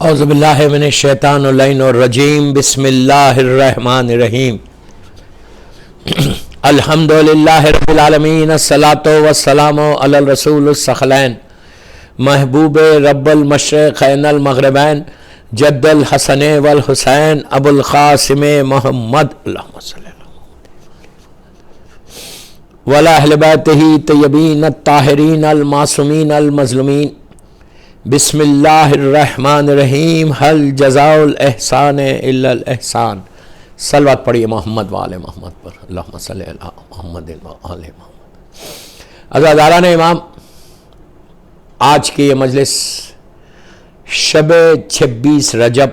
اعوذ باللہ من الشیطان اللعین الرجیم بسم اللہ الرحمن الرحیم الحمدللہ رب العالمین الصلاۃ والسلام علی الرسول الثقلین محبوب رب المشرقین المغربین جد الحسن والحسین ابو القاسم محمد اللہم صلی اللہ وعلی اہل بیتہ طیبین الطاہرین المعصومین المظلومین بسم اللہ الرحمن الرحیم حل جزاء الاحسان الا الاحسان. صلوات پڑھیے محمد وآل محمد پر. اللہم صلی علی محمد وآل محمد. عزیزان امام، آج کی یہ مجلس شب 26 رجب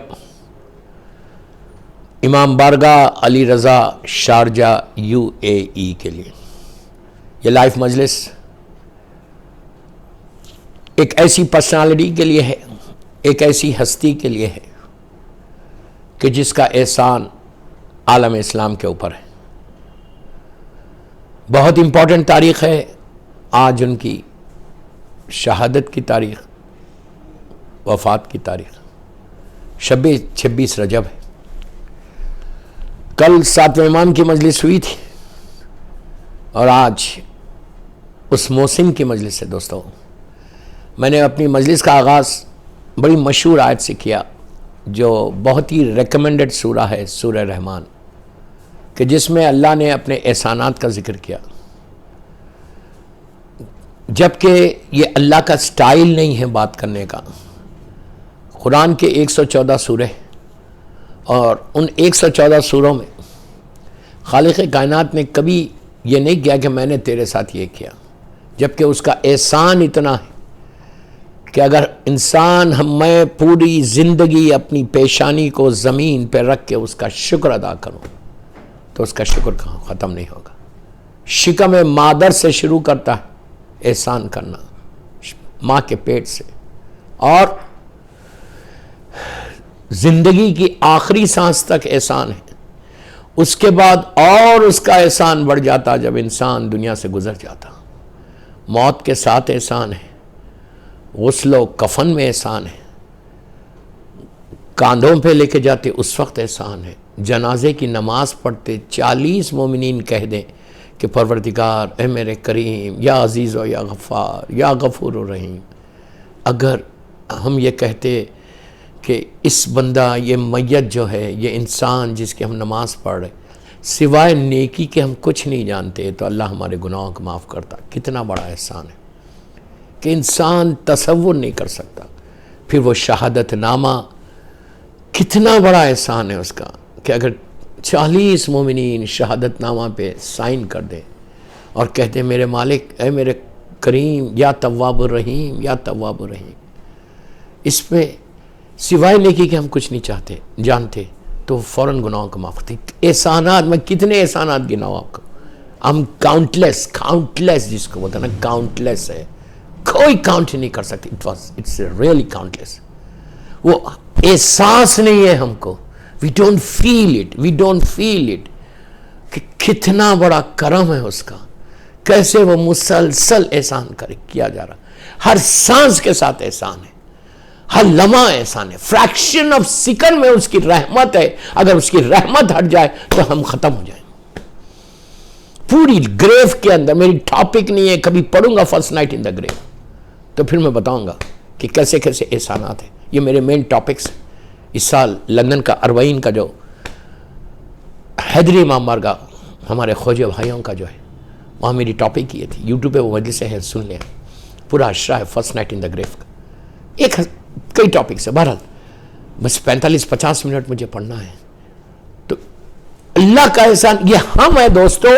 امام بارگاہ علی رضا شارجہ UAE کے لیے یہ لائیو مجلس ایک ایسی پرسنالٹی کے لیے ہے، ایک ایسی ہستی کے لیے ہے کہ جس کا احسان عالم اسلام کے اوپر ہے. بہت امپورٹنٹ تاریخ ہے آج، ان کی شہادت کی تاریخ، وفات کی تاریخ شب 26 رجب ہے. کل 7ویں امام کی مجلس ہوئی تھی اور آج اس موسم کی مجلس ہے. دوستو، میں نے اپنی مجلس کا آغاز بڑی مشہور آیت سے کیا جو بہت ہی ریکمنڈڈ سورہ ہے، سورہ رحمان، کہ جس میں اللہ نے اپنے احسانات کا ذکر کیا، جبکہ یہ اللہ کا سٹائل نہیں ہے بات کرنے کا. قرآن کے 114 سورے اور ان 114 سوروں میں خالق کائنات نے کبھی یہ نہیں کیا کہ میں نے تیرے ساتھ یہ کیا، جبکہ اس کا احسان اتنا ہے کہ اگر انسان میں پوری زندگی اپنی پیشانی کو زمین پہ رکھ کے اس کا شکر ادا کروں تو اس کا شکر کہاں ختم نہیں ہوگا. شکم مادر سے شروع کرتا ہے احسان کرنا، ماں کے پیٹ سے، اور زندگی کی آخری سانس تک احسان ہے. اس کے بعد اور اس کا احسان بڑھ جاتا جب انسان دنیا سے گزر جاتا. موت کے ساتھ احسان ہے، غسل و کفن میں احسان ہے، کاندھوں پہ لے کے جاتے اس وقت احسان ہے، جنازے کی نماز پڑھتے 40 مومنین کہہ دیں کہ پروردگار اے میرے کریم یا عزیز و یا غفار یا غفور و رحیم. اگر ہم یہ کہتے کہ اس بندہ، یہ میت جو ہے، یہ انسان جس کی ہم نماز پڑھ رہے، سوائے نیکی کے ہم کچھ نہیں جانتے، تو اللہ ہمارے گناہوں کو معاف کرتا. کتنا بڑا احسان ہے کہ انسان تصور نہیں کر سکتا. پھر وہ شہادت نامہ، کتنا بڑا احسان ہے اس کا کہ اگر 40 مومنین شہادت نامہ پہ سائن کر دیں اور کہتے ہیں میرے مالک اے میرے کریم یا تواب الرحیم یا تواب الرحیم، اس پہ سوائے نیکی کہ ہم کچھ نہیں چاہتے جانتے، تو فوراً گناہوں کو معاف کرتے. احسانات، میں کتنے احسانات گناؤں آپ کو، ہم کاؤنٹلیس جس کو بولتے ہیں نا، کاؤنٹلیس ہے، کوئی کاؤنٹ نہیں کر سکتے. It's really countless. وہ احساس نہیں ہے ہم کو. وی ڈونٹ فیل اٹ کہ کتنا بڑا کرم ہے اس کا، کیسے وہ مسلسل احسان کیا جا رہا. ہر سانس کے ساتھ احسان ہے، ہر لمحہ احسان ہے. فریکشن آف سیکنڈ میں اس کی رحمت ہے. اگر اس کی رحمت ہٹ جائے تو ہم ختم ہو جائیں. پوری گریو کے اندر، میری ٹاپک نہیں ہے، کبھی پڑھوں گا فرسٹ نائٹ ان دا گریو تو پھر میں بتاؤں گا کہ کیسے کیسے احسانات ہیں. یہ میرے مین ٹاپکس ہیں. اس سال لندن کا اربعین کا جو حیدری امام بارگاہ ہمارے خوجے بھائیوں کا جو ہے، وہاں میری ٹاپک یہ تھی. یوٹیوب پہ وہ مجلسیں ہیں، سن لیں. پورا اشرا ہے فرسٹ نائٹ ان دا گریو کا. کئی ٹاپکس ہے، بہرحال بس 45-50 منٹ مجھے پڑھنا ہے. تو اللہ کا احسان یہ ہم ہے دوستو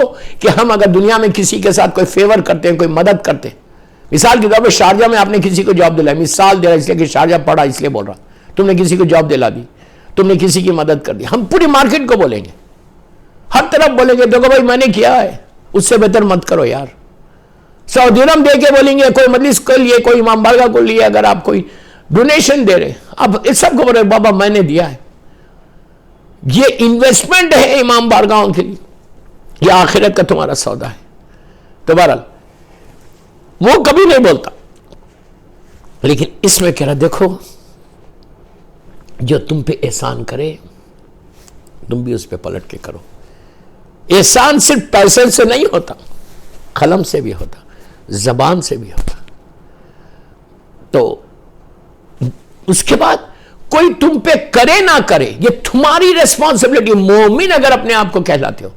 کہ ہم اگر دنیا میں کسی کے ساتھ کوئی فیور کرتے ہیں، کوئی مدد کرتے ہیں، مثال کے طور پہ شارجہ میں آپ نے کسی کو جاب دلائی، مثال دے رہا اس لیے کہ شارجہ پڑھا اس لیے بول رہا، تم نے کسی کو جاب دلا دی، تم نے کسی کی مدد کر دی. ہم پوری مارکیٹ کو بولیں گے، ہر طرف بولیں گے دیکھو بھائی میں نے کیا ہے، اس سے بہتر مت کرو یار. 100 درہم دے کے بولیں گے کوئی مجلس کے لیے، کوئی امام بارگاہ کو لیے، اگر آپ کوئی ڈونیشن دے رہے، اب اس سب کو بولے بابا میں نے دیا ہے. یہ انویسٹمنٹ ہے امام بارگاہوں کے لیے، یہ آخرت کا تمہارا سودا ہے. تو بہرحال وہ کبھی نہیں بولتا، لیکن اس میں کہہ رہا دیکھو جو تم پہ احسان کرے تم بھی اس پہ پلٹ کے کرو. احسان صرف پیسے سے نہیں ہوتا، قلم سے بھی ہوتا، زبان سے بھی ہوتا. تو اس کے بعد کوئی تم پہ کرے نہ کرے یہ تمہاری ریسپانسبلٹی. مومن اگر اپنے آپ کو کہلاتے ہو،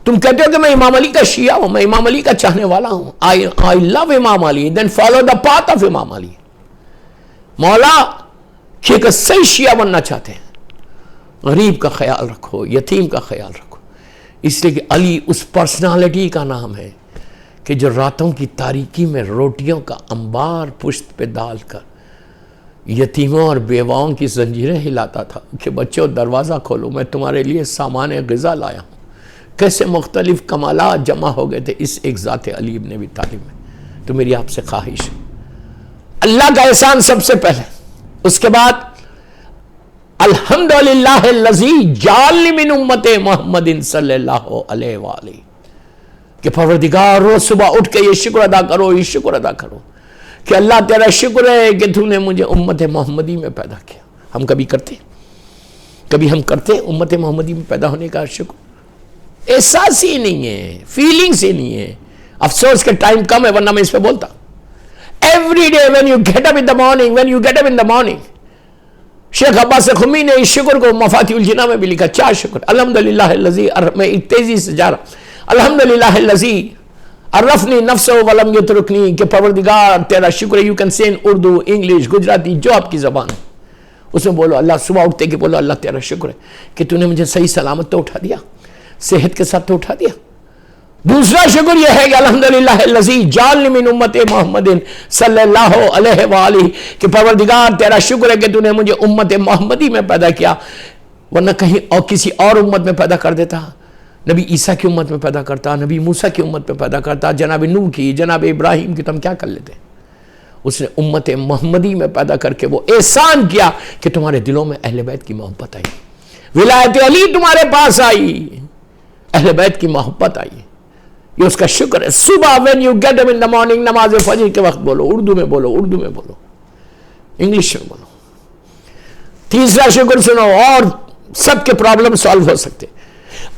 تم کہتے ہو کہ میں امام علی کا شیعہ ہوں، میں امام علی کا چاہنے والا ہوں، I love امام علی، then follow the path of امام علی. مولا کہ ایک صحیح شیعہ بننا چاہتے ہیں، غریب کا خیال رکھو، یتیم کا خیال رکھو. اس لیے کہ علی اس پرسنالٹی کا نام ہے کہ جو راتوں کی تاریکی میں روٹیوں کا انبار پشت پہ ڈال کر یتیموں اور بیواؤں کی زنجیریں ہلاتا تھا کہ بچوں دروازہ کھولو، میں تمہارے لیے سامان غذا لایا ہوں. کیسے مختلف کمالات جمع ہو گئے تھے اس ایک ذات علی ابن ابی طالب میں. تو میری آپ سے خواہش ہے، اللہ کا احسان سب سے پہلے، اس کے بعد الحمدللہ الذی جعلنی من امت محمد صلی اللہ علیہ وآلہ، کہ پروردگار روز صبح اٹھ کے یہ شکر ادا کرو، یہ شکر ادا کرو کہ اللہ تیرا شکر ہے کہ تو نے مجھے امت محمدی میں پیدا کیا. ہم کبھی ہم کرتے امت محمدی میں پیدا ہونے کا شکر؟ احساس ہی نہیں ہے، فیلنگز ہی نہیں ہے. افسوس کہ ٹائم کم ہے ورنہ میں اس پہ بولتا. Every day when you get up in the morning شیخ عباس خمی نے اس شکر کو مفاتیح الجناح میں بھی لکھا. 4 شکر. الحمدللہ الذی، میں تیزی سے جا رہا. الحمدللہ الذی عرفنی نفسہ ولم یترکنی، کہ پروردگار تیرا شکر ہے. You can say in Urdu, English, Gujarati, جو آپ کی زبان ہے اس میں بولو. اللہ صبح اٹھتے کہ بولو اللہ تیرا شکر ہے کہ تو نے مجھے صحیح سلامت تو اٹھا دیا، صحت کے ساتھ تو اٹھا دیا. دوسرا شکر یہ ہے کہ الحمدللہ الذی جعلنی من امت محمد صلی اللہ علیہ وآلہ، کہ پروردگار تیرا شکر ہے کہ تو نے مجھے امت محمدی میں پیدا کیا، ورنہ کہیں اور کسی اور امت میں پیدا کر دیتا. نبی عیسیٰ کی امت میں پیدا کرتا، نبی موسیٰ کی امت میں پیدا کرتا، جناب نوح کی، جناب ابراہیم کی، تو ہم کیا کر لیتے؟ اس نے امت محمدی میں پیدا کر کے وہ احسان کیا کہ تمہارے دلوں میں اہل بیت کی محبت آئی، ولایت علی تمہارے پاس آئی، اہل بیت کی محبت آئی. یہ اس کا شکر ہے. صبح when you get up in the morning، نماز فجر کے وقت بولو، اردو میں بولو، انگلش میں بولو. تیسرا شکر سنو اور سب کے پرابلم سالو ہو سکتے.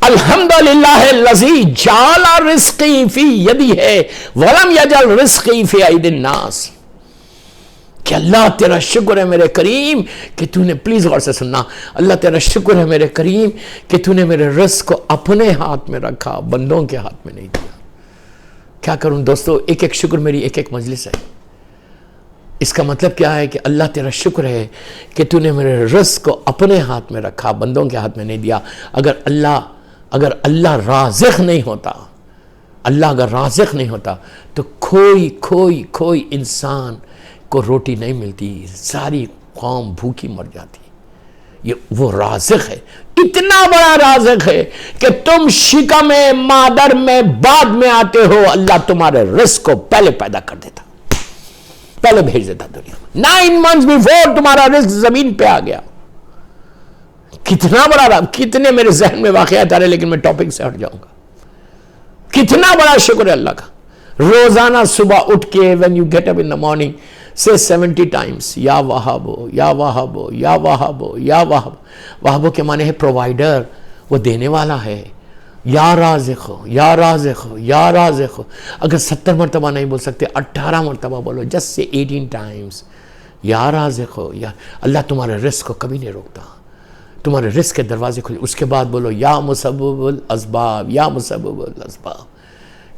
الحمدللہ الذی جعل رزقی فی یدی ہے ولم یجعل رزقی فی ایدی الناس، کہ اللہ تیرا شکر ہے میرے کریم کہ تو نے، پلیز غور سے سننا، اللہ تیرا شکر ہے میرے کریم کہ تو نے میرے رزق کو اپنے ہاتھ میں رکھا، بندوں کے ہاتھ میں نہیں دیا. کیا کروں دوستو، ایک شکر میری ایک مجلس ہے. اس کا مطلب کیا ہے کہ اللہ تیرا شکر ہے کہ تو نے میرے رزق کو اپنے ہاتھ میں رکھا، بندوں کے ہاتھ میں نہیں دیا. اگر اللہ رازق نہیں ہوتا تو کوئی انسان کو روٹی نہیں ملتی، ساری قوم بھوکی مر جاتی. وہ رازق ہے، اتنا بڑا رازق ہے کہ تم شکم مادر میں بعد میں آتے ہو، اللہ تمہارے رزق کو پہلے پیدا کر دیتا، پہلے بھیج دیتا دنیا میں. 9 months before تمہارا رزق زمین پہ آ گیا. کتنا بڑا، کتنے میرے ذہن میں واقعات آ رہے لیکن میں ٹاپک سے ہٹ جاؤں گا. کتنا بڑا شکر ہے اللہ کا. روزانہ صبح اٹھ کے when you get up in the morning say 70 times یا وہابو یا وہابو یا وہابو یا وہابو. وہابو کے معنی ہے پرووائڈر، وہ دینے والا ہے. یا رازق ہو، یا رازق ہو، یا رازق ہو. اگر 70 مرتبہ نہیں بول سکتے 18 مرتبہ بولو، just say 18 times یا رازق ہو. یا اللہ تمہارے رزق کو کبھی نہیں روکتا، تمہارے رزق کے دروازے کھلے. اس کے بعد بولو یا مسبب الاسباب، یا مسبب الاسباب،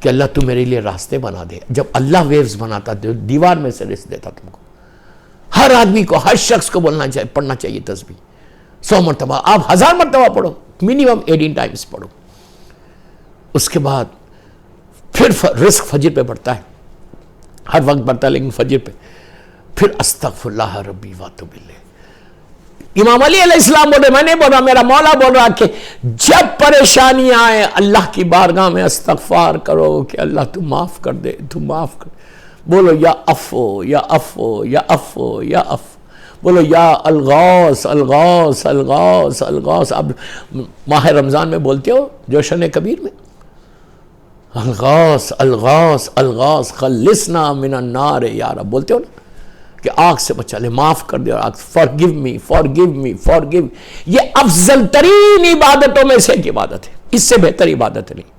کہ اللہ تو میرے لیے راستے بنا دے. جب اللہ ویوز بناتا دیوار میں سے رزق دیتا تم کو. ہر آدمی کو، ہر شخص کو پڑھنا چاہیے تسبیح 100 مرتبہ. آپ 1000 مرتبہ پڑھو، منیمم 18 ٹائمز پڑھو. اس کے بعد پھر رزق فجر پہ بڑھتا ہے، ہر وقت بڑھتا ہے لیکن فجر پہ. پھر استغفر اللہ ربی واتوب الیہ. امام علی علیہ السلام بول رہے، میں نہیں بول رہا، میرا مولا بول رہا کہ جب پریشانی آئے اللہ کی بارگاہ میں استغفار کرو کہ اللہ تو معاف کر دے، تو معاف کر. بولو یا عفو یا عفو یا عفو یا عفو. بولو یا الغوث الغوث الغوث الغوث. اب ماہ رمضان میں بولتے ہو جوشن کبیر میں الغوث الغوث الغوث خلصنا من النار یا رب، بولتے ہو نا کہ آگ سے بچا لے، معاف کر دے اور آگ، forgive me forgive me forgive. یہ افضل ترین عبادتوں میں سے ایک عبادت ہے، اس سے بہتر عبادت نہیں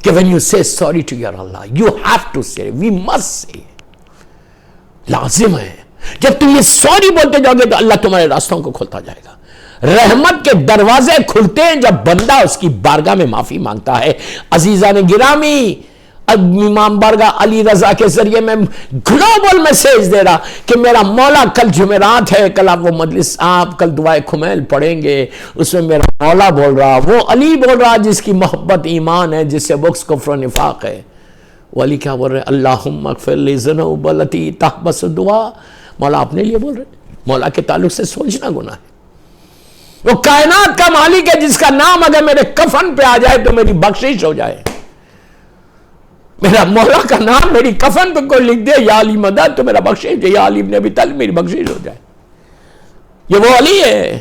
کہ when you say sorry to your Allah, you have to say, we must say. لازم ہے، جب تم یہ سوری بولتے جاؤ گے تو اللہ تمہارے راستوں کو کھولتا جائے گا. رحمت کے دروازے کھلتے ہیں جب بندہ اس کی بارگاہ میں معافی مانگتا ہے. عزیزان گرامی، امام بارگاہ علی رضا کے ذریعے میں گلوبل میسیج دے رہا کہ میرا مولا، کل جمعرات ہے، کل آپ وہ مجلس، آپ کل دعائے کھمیل پڑھیں گے، اس میں میرا مولا بول رہا، وہ علی بول رہا جس کی محبت ایمان ہے، جس سے بغض کفر و نفاق ہے. وہ علی کیا بول رہے ہیں؟ اللہم اغفر لی ذنوب التی تحبس الدعا. مولا اپنے لیے بول رہے، مولا کے تعلق سے سوچنا گناہ ہے. وہ کائنات کا مالک ہے جس کا نام اگر میرے کفن پہ آ جائے تو میری بخشش ہو جائے. میرا مولا کا نام میری کفن پہ کوئی لکھ دے، یا علی مدد، تو میرا بخشش ہو جائے، یا علی ابن ابی طالب، میری بخشش ہو جائے. یہ وہ علی ہے.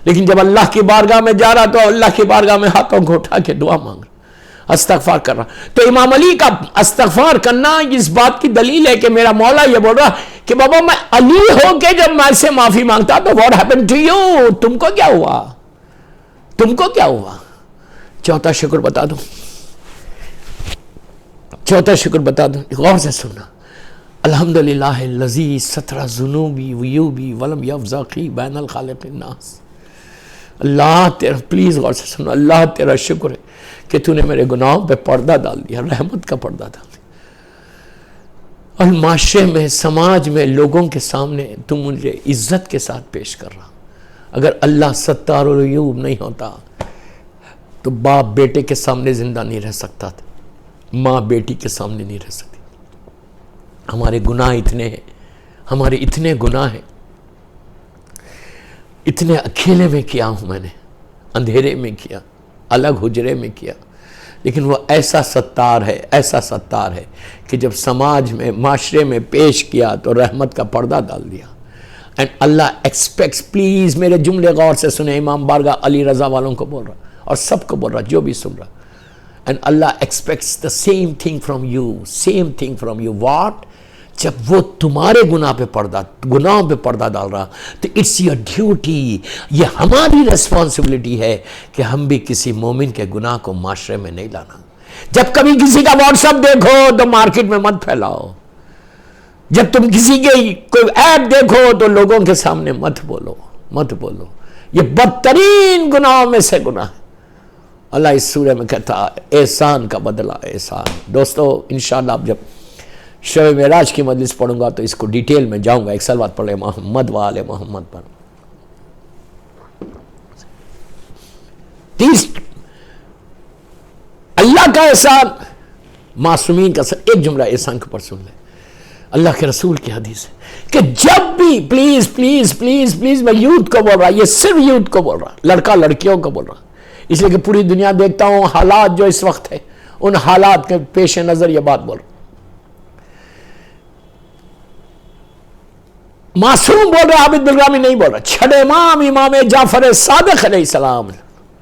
لیکن جب اللہ کی بارگاہ میں جا رہا تو اللہ کی بارگاہ میں ہاتھوں کو اٹھا کے دعا مانگ رہا، استغفار کر رہا. تو امام علی کا استغفار کرنا اس بات کی دلیل ہے کہ میرا مولا یہ بول رہا کہ بابا میں علی ہو کے جب میں سے معافی مانگتا تو what happened to you؟ تم کو کیا ہوا؟ تم کو کیا ہوا؟ چوتھا شکر بتا دوں، چوتھا شکر بتا دوں، غور سے سننا. الحمدللہ الذی ستر ذنوبی ویوبی ولم یفزقی بین الخالق الناس. اللہ تیرا، پلیز غور سے سنو، اللہ تیرا شکر ہے کہ تو نے میرے گناہوں پہ پردہ ڈال دیا، رحمت کا پردہ ڈال دیا، اور معاشرے میں، سماج میں، لوگوں کے سامنے تم مجھے عزت کے ساتھ پیش کر رہا. اگر اللہ ستار العیوب نہیں ہوتا تو باپ بیٹے کے سامنے زندہ نہیں رہ سکتا تھا، ماں بیٹی کے سامنے نہیں رہ سکتی. ہمارے گناہ اتنے ہیں، ہمارے اتنے گناہ ہیں، اتنے اکیلے میں کیا ہوں میں نے، اندھیرے میں کیا، الگ حجرے میں کیا، لیکن وہ ایسا ستار ہے، ایسا ستار ہے کہ جب سماج میں، معاشرے میں پیش کیا تو رحمت کا پردہ ڈال دیا. اینڈ اللہ ایکسپیکٹس، پلیز میرے جملے غور سے سنیں، امام بارگاہ علی رضا والوں کو بول رہا اور سب کو بول رہا جو بھی سن رہا. And Allah expects the same thing from you, same thing from you. What? جب وہ تمہارے گناہوں پہ پردہ ڈال رہا تو اٹس یور ڈیوٹی، یہ ہماری ریسپانسبلٹی ہے کہ ہم بھی کسی مومن کے گناہ کو معاشرے میں نہیں لانا. جب کبھی کسی کا واٹس ایپ دیکھو تو مارکیٹ میں مت پھیلاؤ. جب تم کسی کے کوئی ایپ دیکھو تو لوگوں کے سامنے مت بولو، مت بولو. یہ بدترین گناہوں میں سے گناہ ہے. اللہ اس سورہ میں کہتا ہے احسان کا بدلہ احسان. دوستو انشاءاللہ اب جب شب معراج کی مجلس پڑھوں گا تو اس کو ڈیٹیل میں جاؤں گا. ایک سلوات پڑھ لیں محمد و آل محمد پر. اللہ کا احسان، معصومین کا احسان. ایک جملہ احسان کے اوپر سن لیں. اللہ کے رسول کی حدیث ہے کہ جب بھی، پلیز پلیز پلیز پلیز، میں یوتھ کو بول رہا، یہ صرف یوتھ کو بول رہا، لڑکا لڑکیوں کو بول رہا، اس لیے کہ پوری دنیا دیکھتا ہوں حالات جو اس وقت ہے، ان حالات کے پیش نظر یہ بات بول رہا. معصوم بول رہا، عابد بالرامی نہیں بول رہا. چھٹے امام جعفر صادق علیہ السلام،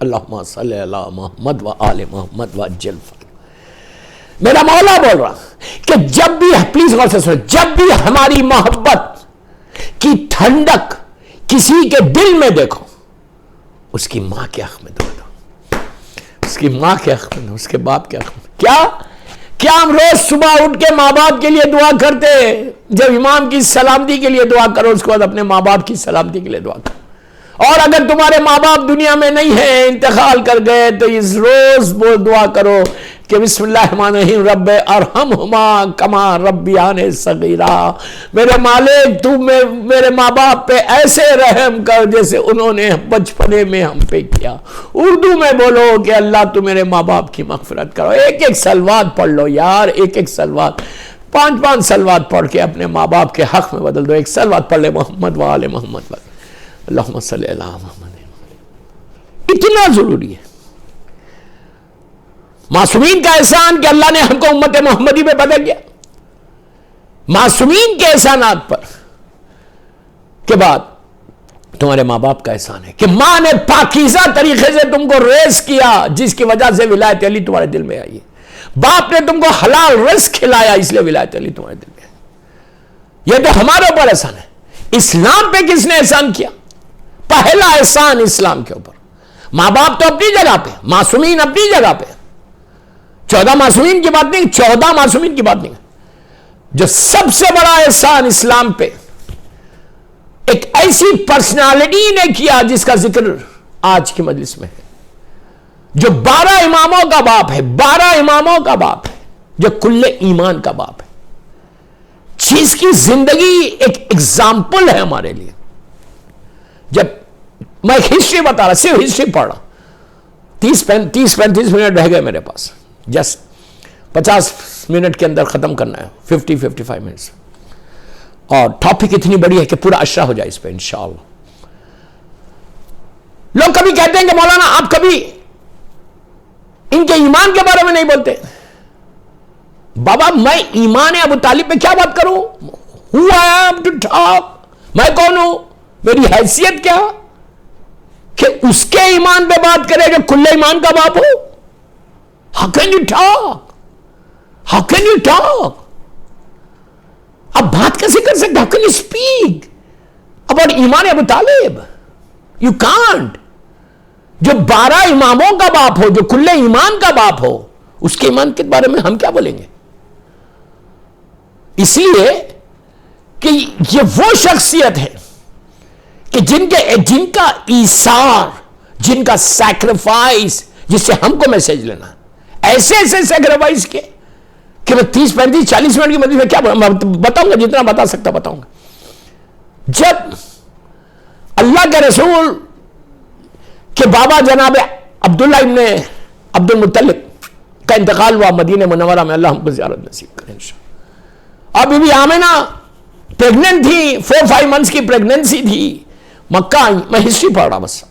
اللہم صلی علی محمد و آل محمد و عجل فرج. میرا مولا بول رہا کہ جب بھی، پلیز غور سے سنو، جب بھی ہماری محبت کی ٹھنڈک کسی کے دل میں دیکھو، اس کی ماں کے حق میں دعا دو، اس کی ماں کے حق میں، اس کے باپ کے حق میں. کیا ہم روز صبح اٹھ کے ماں باپ کے لیے دعا کرتے ہیں؟ جب امام کی سلامتی کے لیے دعا کرو، اس کے بعد اپنے ماں باپ کی سلامتی کے لیے دعا کرو. اور اگر تمہارے ماں باپ دنیا میں نہیں ہیں، انتقال کر گئے، تو اس روز وہ دعا کرو کہ بسم اللہ الرحمن الرحیم، رب ارحمہما کما ربیانی صغیرا. میرے مالک تو میرے ماں باپ پہ ایسے رحم کر جیسے انہوں نے بچپنے میں ہم پہ کیا. اردو میں بولو کہ اللہ تو میرے ماں باپ کی مغفرت کرو. ایک ایک سلوات پڑھ لو یار، ایک ایک سلوات، 5 سلوات پڑھ کے اپنے ماں باپ کے حق میں بدل دو. ایک سلوات پڑھ لے محمد و آل محمد پر، اللہم صلی علی محمد. اتنا ضروری ہے. معصومین کا احسان کہ اللہ نے ہم کو امت محمدی پہ بدل دیا. معصومین کے احسانات پر کے بعد تمہارے ماں باپ کا احسان ہے کہ ماں نے پاکیزہ طریقے سے تم کو ریز کیا، جس کی وجہ سے ولایت علی تمہارے دل میں آئی ہے. باپ نے تم کو حلال رزق کھلایا، اس لیے ولایت علی تمہارے دل میں آئی. یہ تو ہمارے اوپر احسان ہے. اسلام پہ کس نے احسان کیا؟ پہلا احسان اسلام کے اوپر. ماں باپ تو اپنی جگہ پہ، معصومین اپنی جگہ پہ، 14 معصومین کی بات نہیں، 14 معصومین کی بات نہیں. جو سب سے بڑا احسان اسلام پہ ایک ایسی پرسنالٹی نے کیا جس کا ذکر آج کی مجلس میں ہے، جو 12 اماموں کا باپ ہے، 12 اماموں کا باپ ہے، جو کل ایمان کا باپ ہے، جس کی زندگی ایک ایگزامپل ہے ہمارے لیے. جب میں ہسٹری بتا رہا، صرف ہسٹری پڑھ رہا، 30-35 منٹ رہ گئے میرے پاس، جسٹ 50 منٹ کے اندر ختم کرنا ہے، 50-55 منٹس. اور ٹاپک اتنی بڑی ہے کہ پورا اشرا ہو جائے اس پہ انشاءاللہ. لوگ کبھی کہتے ہیں کہ مولانا آپ کبھی ان کے ایمان کے بارے میں نہیں بولتے. بابا میں ایمان ابو طالب پہ کیا بات کروں؟ Who I am to talk؟ میں کون ہوں؟ میری حیثیت کیا کہ اس کے ایمان پہ بات کرے جو کل ایمان کا باپ ہو؟ How can you talk؟ How can you talk؟ اب بات کیسے کر سکتے؟ How can you speak about ایمان ابو طالب؟ You can't. جو 12 اماموں کا باپ ہو، جو کل ایمان کا باپ ہو، اس کے ایمان کے بارے میں ہم کیا بولیں گے؟ اس لیے کہ یہ وہ شخصیت ہے کہ جن کا ایثار، جن کا سیکریفائس، جس سے ہم کو میسج لینا ہے، ایسے سیکریفائس کے کہ میں 30-35-40 منٹ کی مدد میں کیا بتاؤں گا، جتنا بتا سکتا بتاؤں گا. جب اللہ کے رسول کہ بابا جناب عبداللہ ابن عبد المطلب کا انتقال ہوا مدینہ منورہ میں، اللہ ہم کو زیارت نصیب کرے انشاءاللہ. اور بی بی آمنہ پریگننٹ تھی، 4-5 منتھس کی پریگننسی تھی. مکہ آئی، میں ہسٹری پڑھ رہا بس،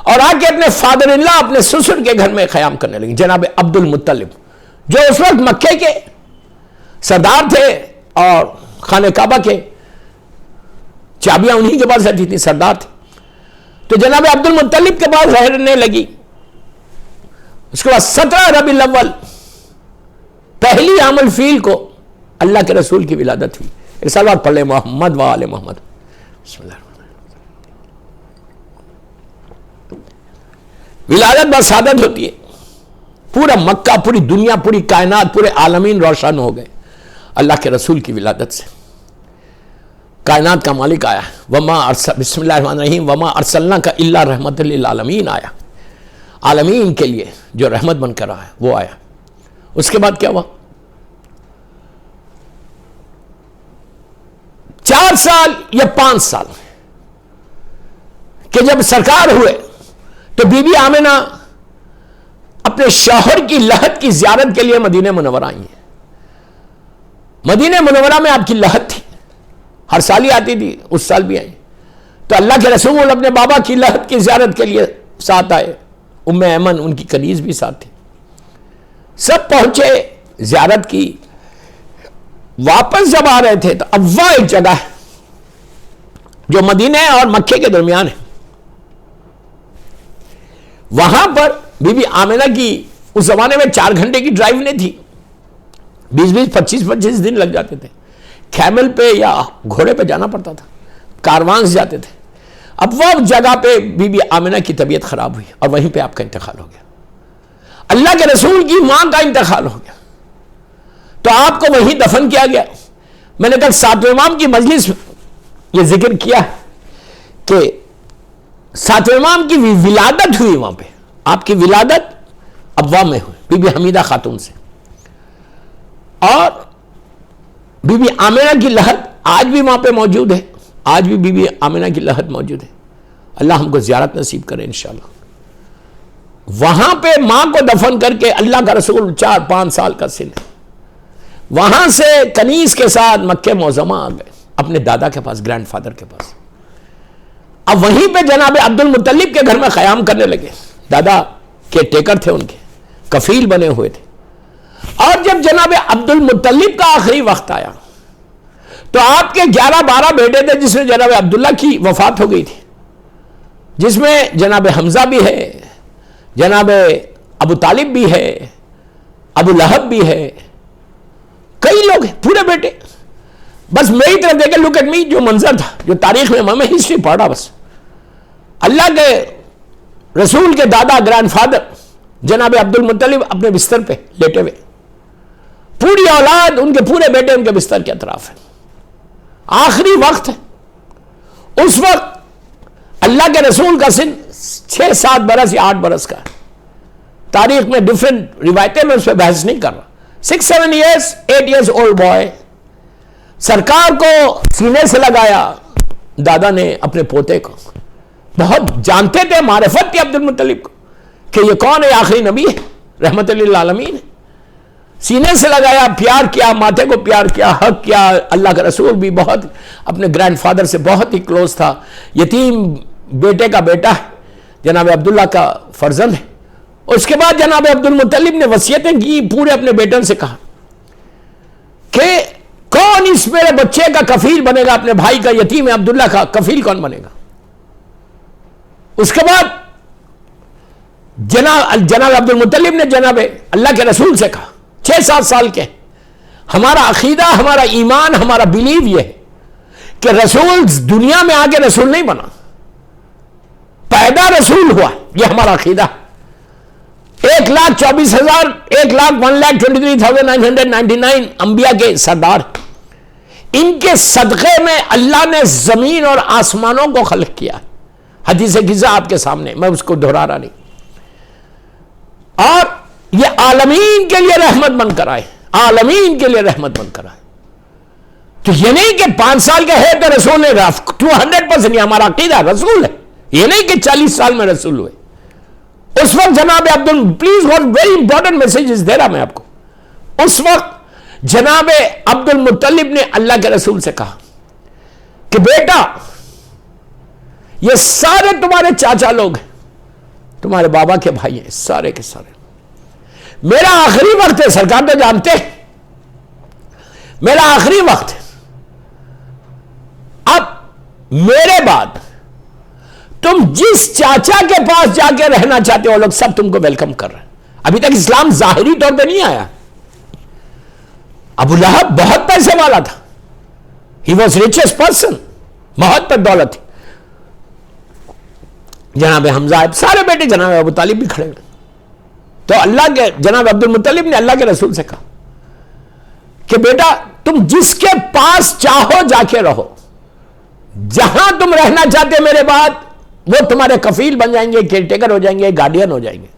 اور آ کے اپنے فادر اللہ، اپنے سسر کے گھر میں قیام کرنے لگی. جناب عبد المطلب جو اس وقت مکے کے سردار تھے اور خانہ کعبہ کے چابیاں انہی کے پاس رہتی تھی، سردار تھے. تو جناب عبد المطلب کے پاس رہنے لگی. اس کے بعد 17 ربیع الاول پہلی عام الفیل کو اللہ کے رسول کی ولادت ہوئی. ایک سال بعد پڑھ لیں محمد و آل محمد. بسم اللہ الرحمن الرحیم. ولادت بسعادت ہوتی ہے. پورا مکہ، پوری دنیا، پوری کائنات، پورے عالمین روشن ہو گئے اللہ کے رسول کی ولادت سے. کائنات کا مالک آیا. بسم اللہ الرحمن الرحیم. وما ارسلناک الا رحمت للعالمین آیا. عالمین کے لیے جو رحمت بن کر آیا وہ آیا. اس کے بعد کیا ہوا؟ 4 سال یا 5 سال کہ جب سرکار ہوئے تو بی بی آمنہ اپنے شوہر کی لحد کی زیارت کے لیے مدینہ منورہ آئی ہیں. مدینہ منورہ میں آپ کی لحد تھی، ہر سال ہی آتی تھی، اس سال بھی آئی. تو اللہ کے رسول اپنے بابا کی لحد کی زیارت کے لیے ساتھ آئے. ام ایمن ان کی کنیز بھی ساتھ تھی. سب پہنچے زیارت کی. واپس جب آ رہے تھے تو ابوا ایک جگہ ہے جو مدینہ اور مکے کے درمیان ہے. وہاں پر بی بی آمنہ کی اس زمانے میں 4 گھنٹے کی ڈرائیو نہیں تھی، 20-20 25-25 دن لگ جاتے تھے. کیمل پہ یا گھوڑے پہ جانا پڑتا تھا، کاروان سے جاتے تھے. اب وہ جگہ پہ بی بی آمنہ کی طبیعت خراب ہوئی اور وہیں پہ آپ کا انتقال ہو گیا. اللہ کے رسول کی ماں کا انتقال ہو گیا تو آپ کو وہیں دفن کیا گیا. میں نے کل 7ویں امام کی مجلس میں یہ ذکر کیا کہ 7ویں امام کی ولادت ہوئی وہاں پہ. آپ کی ولادت ابوا میں ہوئی بی بی حمیدہ خاتون سے. اور بی بی آمنہ کی لحد آج بھی وہاں پہ موجود ہے. آج بھی بی بی آمنہ کی لحد موجود ہے. اللہ ہم کو زیارت نصیب کرے انشاءاللہ. وہاں پہ ماں کو دفن کر کے اللہ کا رسول 4-5 سال کا سن ہے. وہاں سے کنیز کے ساتھ مکہ معظمہ آ گئے اپنے دادا کے پاس، گرینڈ فادر کے پاس. اب وہیں پہ جناب عبد المطلب کے گھر میں قیام کرنے لگے. دادا کے ٹیکر تھے، ان کے کفیل بنے ہوئے تھے. اور جب جناب عبد المطلب کا آخری وقت آیا تو آپ کے 11-12 بیٹے تھے، جس میں جناب عبداللہ کی وفات ہو گئی تھی، جس میں جناب حمزہ بھی ہے، جناب ابو طالب بھی ہے، ابو لہب بھی ہے، کئی لوگ ہیں پورے بیٹے. بس میری طرف دیکھیں, لک ایٹ می, جو منظر تھا, جو تاریخ میں ہسٹری پڑھ رہا, بس اللہ کے رسول کے دادا گرینڈ فادر جناب عبد المطلب اپنے بستر پہ لیٹے ہوئے, پوری اولاد ان کے پورے بیٹے ان کے بستر کے اطراف ہے, آخری وقت ہے. اس وقت اللہ کے رسول کا سن 6-7 برس یا 8 برس کا ہے. تاریخ میں ڈفرنٹ روایتیں, میں اس پہ بحث نہیں کر رہا. 6-7 years 8 years old boy, سرکار کو سینے سے لگایا دادا نے اپنے پوتے کو. بہت جانتے تھے, معرفت تھی عبد المطلب کو کہ یہ کون ہے, آخری نبی ہے, رحمت للعالمین ہے. سینے سے لگایا, پیار کیا, ماتھے کو پیار کیا, حق کیا. اللہ کا رسول بھی بہت اپنے گرینڈ فادر سے بہت ہی کلوز تھا. یتیم بیٹے کا بیٹا ہے, جناب عبداللہ کا فرزند ہے. اس کے بعد جناب عبد المطلب نے وصیتیں کی, پورے اپنے بیٹوں سے کہا کہ کون اس میرے بچے کا کفیل بنے گا, اپنے بھائی کا, یتیم عبداللہ کا کفیل کون بنے گا. اس کے بعد جناب عبد المطلب نے جناب اللہ کے رسول سے کہا, 6-7 سال کے, ہمارا عقیدہ, ہمارا ایمان, ہمارا بلیو یہ ہے کہ رسول دنیا میں آگے رسول نہیں بنا, پیدا رسول ہوا, یہ ہمارا عقیدہ. 1,24,1,23,999 انبیاء کے سردار, ان کے صدقے میں اللہ نے زمین اور آسمانوں کو خلق کیا. حدیث قصہ آپ کے سامنے, میں اس کو دہرا رہا نہیں. اور یہ عالمین کے لیے رحمت بن کر آئے, عالمین کے لیے رحمت بن کر آئے. تو یہ نہیں کہ 5 سال کے ہے تو رسول نے 200% ہمارا عقیدہ رسول ہے, یہ نہیں کہ 40 سال میں رسول ہوئے. اس وقت جناب please what very important message دے رہا میں آپ کو. اس وقت جناب عبد المطلب نے اللہ کے رسول سے کہا کہ بیٹا, یہ سارے تمہارے چاچا لوگ ہیں, تمہارے بابا کے بھائی ہیں, سارے کے سارے. میرا آخری وقت ہے, سرکار تو جانتے ہیں میرا آخری وقت ہے. اب میرے بعد تم جس چاچا کے پاس جا کے رہنا چاہتے ہو, لوگ سب تم کو ویلکم کر رہے ہیں. ابھی تک اسلام ظاہری طور پہ نہیں آیا. ابو لہب بہت پیسے والا تھا, ہی واز ریچسٹ پرسن, بہت پر دولت تھی. جناب حمزہ, سارے بیٹے جناب ابو طالب بھی کھڑے ہوئے. تو اللہ کے جناب عبد المطلب نے اللہ کے رسول سے کہا کہ بیٹا تم جس کے پاس چاہو جا کے رہو, جہاں تم رہنا چاہتے میرے بعد وہ تمہارے کفیل بن جائیں گے, کیئر ٹیکر ہو جائیں گے, گارڈین ہو جائیں گے.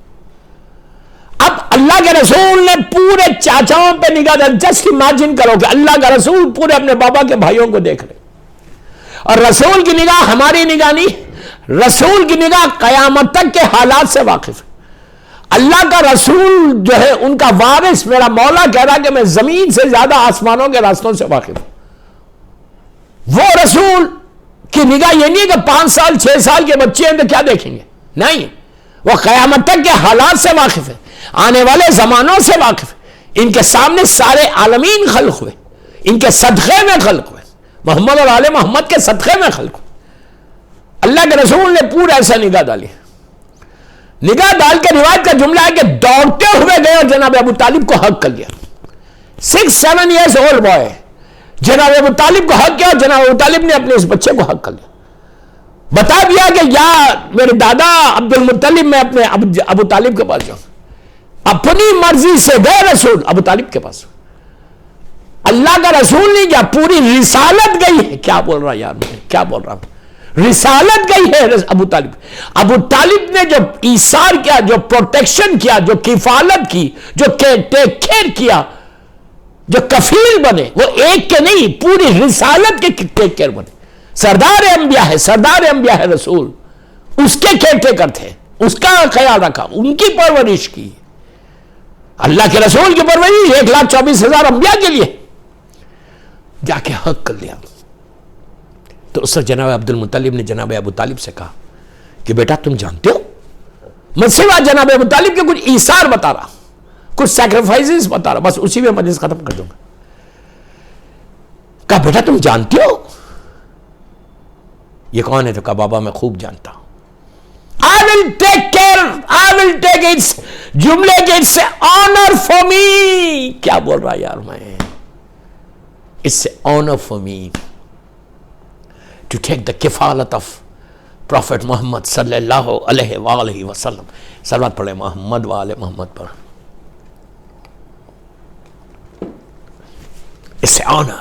اب اللہ کے رسول نے پورے چاچاؤں پہ نگاہ ڈالی. جسٹ امیجن کرو کہ اللہ کا رسول پورے اپنے بابا کے بھائیوں کو دیکھ رہے, اور رسول کی نگاہ ہماری نگاہ نہیں, رسول کی نگاہ قیامت تک کے حالات سے واقف ہے. اللہ کا رسول جو ہے ان کا وارث میرا مولا کہہ رہا کہ میں زمین سے زیادہ آسمانوں کے راستوں سے واقف ہوں. وہ رسول کی نگاہ یہ نہیں کہ 5 سال 6 سال کے بچے ہیں تو کیا دیکھیں گے, نہیں, وہ قیامت تک کے حالات سے واقف ہے, آنے والے زمانوں سے واقف ہے. ان کے سامنے سارے عالمین خلق ہوئے, ان کے صدقے میں خلق ہوئے, محمد اور آل محمد کے صدقے میں خلق ہوئے. اللہ کے رسول نے پورا ایسا نگاہ ڈالی. نگاہ ڈال کے روایت کا جملہ ہے کہ دوڑتے ہوئے گئے اور جناب ابو طالب کو حق کر لیا. 6-7 years old boy, جناب ابو طالب کو حق کیا, اور جناب ابو طالب نے اپنے اس بچے کو حق کر لیا. بتا دیا کہ یا میرے دادا عبد المطلب میں اپنے ابو طالب کے پاس جاؤں. اپنی مرضی سے گئے رسول ابو طالب کے پاس. اللہ کا رسول نہیں گیا, پوری رسالت گئی ہے. کیا بول رہا یار, میں کیا بول رہا ہوں, رسالت گئی ہے ابو طالب. ابو طالب نے جو ایثار کیا, جو پروٹیکشن کیا, جو کفالت کی, جو ٹیک کیئر کیا, جو کفیل بنے, وہ ایک کے نہیں پوری رسالت کے ٹیک کیئر بنے. سردار انبیاء ہے, سردار انبیاء ہے رسول, اس کے کیئر ٹیکر تھے, اس کا خیال رکھا, ان کی پرورش کی. اللہ کے رسول کی پرورش 1,24,000 انبیاء کے لیے جا کے حق کر لیا. تو اس وقت جناب عبد المطلب نے جناب ابو طالب سے کہا کہ بیٹا تم جانتے ہو, میں سوا جناب ابو طالب کے کچھ ایثار بتا رہا, کچھ سیکریفائسز بتا رہا, بس اسی میں مجلس ختم کر دوں گا. کہا بیٹا تم جانتے ہو یہ کون ہے؟ تو کہا بابا میں خوب جانتا ہوں. I will take care, I will take its جملے کے it's an honor for me. کیا بول رہا یار, میں It's an honor for me to take the kifalat of Prophet Muhammad sallallahu alaihi wasallam. Salawat pade Muhammad wa ale Muhammad par. It's an honor.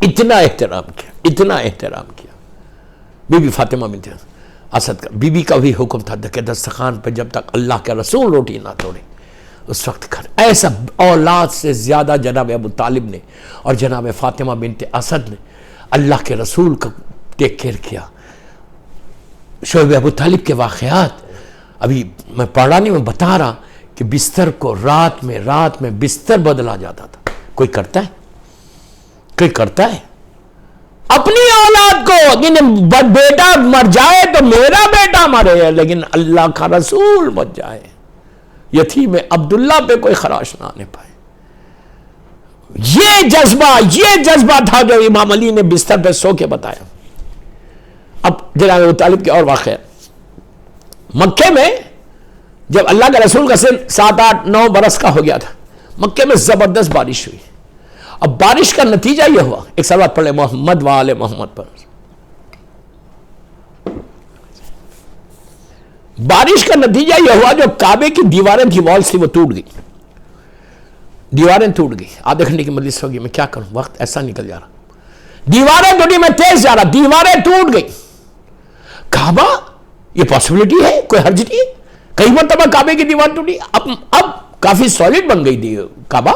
اتنا احترام کیا، اتنا احترام کیا. بی بی فاطمہ بنت اسد کا، بی بی کا بھی حکم تھا کہ دسترخوان پہ جب تک اللہ کے رسول روٹی نہ توڑے اس وقت کھانا. ایسا اولاد سے زیادہ جناب ابو طالب نے اور جناب فاطمہ بنت اسد نے اللہ کے رسول کا ٹیک کیئر کیا. شعیب ابو طالب کے واقعات ابھی میں پڑھا نہیں، میں بتا رہا کہ بستر کو رات میں بستر بدلا جاتا تھا. کوئی کرتا ہے؟ کوئی کرتا ہے؟ اپنی اولاد کو بیٹا مر جائے تو میرا بیٹا مرے، لیکن اللہ کا رسول مر جائے، یتیم عبداللہ پہ کوئی خراش نہ آنے پائے. یہ جذبہ تھا جو امام علی نے بستر پہ سو کے بتایا. اب جناب ابو طالب کے اور واقعہ، مکے میں جب اللہ کے رسول کا سن 7 8 9 برس کا ہو گیا تھا، مکے میں زبردست بارش ہوئی. اب بارش کا نتیجہ یہ ہوا، ایک سلوات پڑھ لیں محمد وآل محمد پر. بارش کا نتیجہ یہ ہوا جو کعبے کی دیواریں تھی، والز تھی، وہ ٹوٹ گئی، دیواریں ٹوٹ گئی. آدھے گھنٹے کی مجلس ہوگی، میں کیا کروں، وقت ایسا نکل جا رہا. دیواریں ٹوٹی، میں تیز جا رہا، دیواریں ٹوٹ گئی. کعبہ، یہ پاسبلٹی ہے، کوئی حرج نہیں ہے. کئی مرتبہ کعبے کی دیوار ٹوٹی. اب کافی سالڈ بن گئی تھی کعبہ،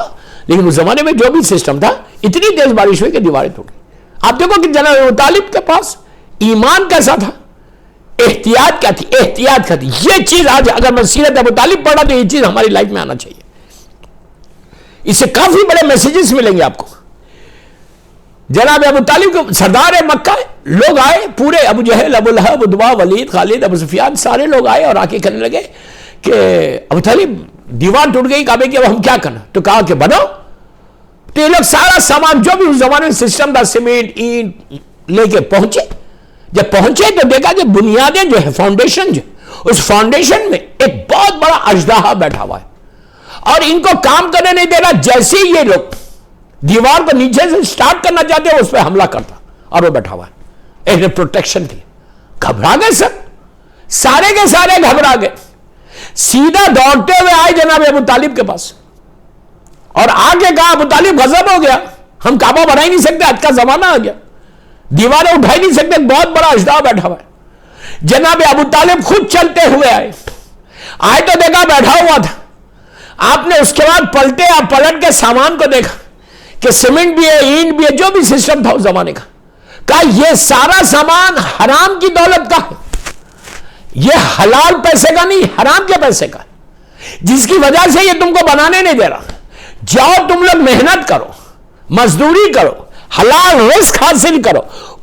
لیکن اس زمانے میں جو بھی سسٹم تھا، اتنی تیز بارش ہوئی کہ دیواریں ٹوٹ گئی. آپ دیکھو کہ جناب ابو طالب کے پاس ایمان کیسا تھا، احتیاط کیا تھی، احتیاط کیا تھی. یہ چیز آج اگر میں سیرت ابو طالب پڑھا تو یہ چیز ہماری لائف میں آنا چاہیے. اس سے کافی بڑے میسیجز ملیں گے آپ کو. جناب ابو طالب کو سردار مکہ لوگ آئے پورے، ابو جہل، ابو لہب، ابو ولید، خالد، ابو سفیان، سارے لوگ آئے اور آ کے کہنے لگے کہ ابو طالب دیوار ٹوٹ گئی کعبے کی، اب ہم کیا کرنا. تو کہا کہ بناؤ. تو یہ لوگ سارا سامان جو بھی اس زمانے میں سسٹم تھا، سیمنٹ، اینٹ لے کے پہنچے. جب پہنچے تو دیکھا کہ بنیادیں جو ہے، فاؤنڈیشن جو، اس فاؤنڈیشن میں ایک بہت بڑا اژدہا بیٹھا ہوا ہے اور ان کو کام کرنے نہیں دے رہا. جیسے ہی یہ لوگ دیوار کو نیچے سے سٹارٹ کرنا چاہتے ہیں، اس پہ حملہ کرتا اور وہ بیٹھا ہوا ہے ایک پروٹیکشن کے لیے. گھبرا گئے سب، سارے کے سارے گھبرا گئے. سیدھا دوڑتے ہوئے آئے جناب ابو طالب کے پاس اور آگے کہا ابو طالب غضب ہو گیا، ہم کعبہ بنا ہی نہیں سکتے، آج کا زمانہ آ گیا، دیواریں اٹھا ہی نہیں سکتے، بہت بڑا اژدہا بیٹھا ہوا ہے. جناب ابو طالب خود چلتے ہوئے آئے تو دیکھا بیٹھا ہوا تھا. آپ نے اس کے بعد پلٹ کے سامان کو دیکھا کہ سیمنٹ بھی ہے، اینٹ بھی ہے، جو بھی سسٹم تھا اس زمانے کا. کہا یہ سارا سامان حرام کی دولت کا ہے، یہ حلال پیسے کا نہیں، حرام کے پیسے کا، جس کی وجہ سے یہ تم کو بنانے نہیں دے رہا. جاؤ تم لوگ محنت کرو، مزدوری کرو، حلال رزق حاصل کرو،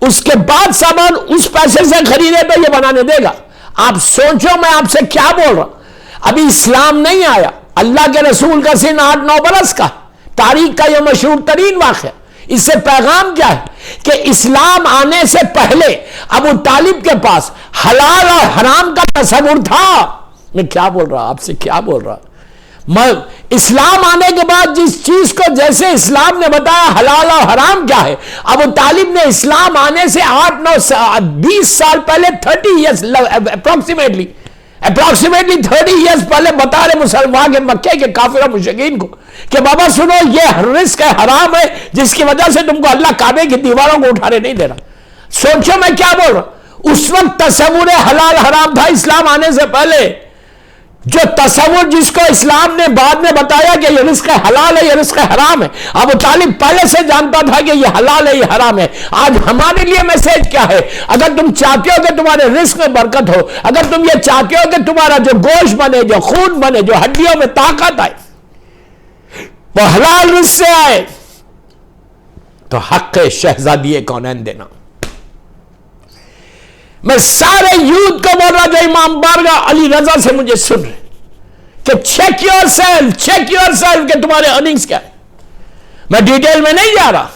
اس کے بعد سامان اس پیسے سے خریدے تو یہ بنانے دے گا. آپ سوچو میں آپ سے کیا بول رہا ہوں. ابھی اسلام نہیں آیا، اللہ کے رسول کا سن 8 9 برس کا، تاریخ کا یہ مشہور ترین واقعہ. اس سے پیغام کیا ہے کہ اسلام آنے سے پہلے ابو طالب کے پاس حلال اور حرام کا تصور تھا. میں کیا بول رہا، آپ سے کیا بول رہا. اسلام آنے کے بعد جس چیز کو جیسے اسلام نے بتایا حلال اور حرام کیا ہے، ابو طالب نے اسلام آنے سے 8 9 20 سال پہلے 30 ایئرس اپروکسیمیٹلی 30 ایئرس پہلے بتا رہے مسلمان کے مکے کے کافر و مشرکین کو کہ بابا سنو، یہ رزق ہے، حرام ہے، جس کی وجہ سے تم کو اللہ کعبے کی دیواروں کو اٹھانے نہیں دے رہا. سوچو میں کیا بول رہا ہوں. اس وقت تصور حلال حرام تھا اسلام آنے سے پہلے. جو تصور جس کو اسلام نے بعد میں بتایا کہ یہ رزق حلال ہے، یہ رزق حرام ہے، ابو طالب پہلے سے جانتا تھا کہ یہ حلال ہے، یہ حرام ہے. آج ہمارے لیے میسج کیا ہے؟ اگر تم چاہتے ہو کہ تمہارے رزق میں برکت ہو، اگر تم یہ چاہتے ہو کہ تمہارا جو گوشت بنے، جو خون بنے، جو ہڈیوں میں طاقت آئے، وہ حلال رزق سے آئے، تو حق شہزادی کونین دینا. میں سارے یوتھ کو بول رہا جو امام بارگاہ علی رضا سے مجھے سن رہے کہ چیک یور سیلف کہ تمہارے ارننگز کیا ہے. میں ڈیٹیل میں نہیں جا رہا.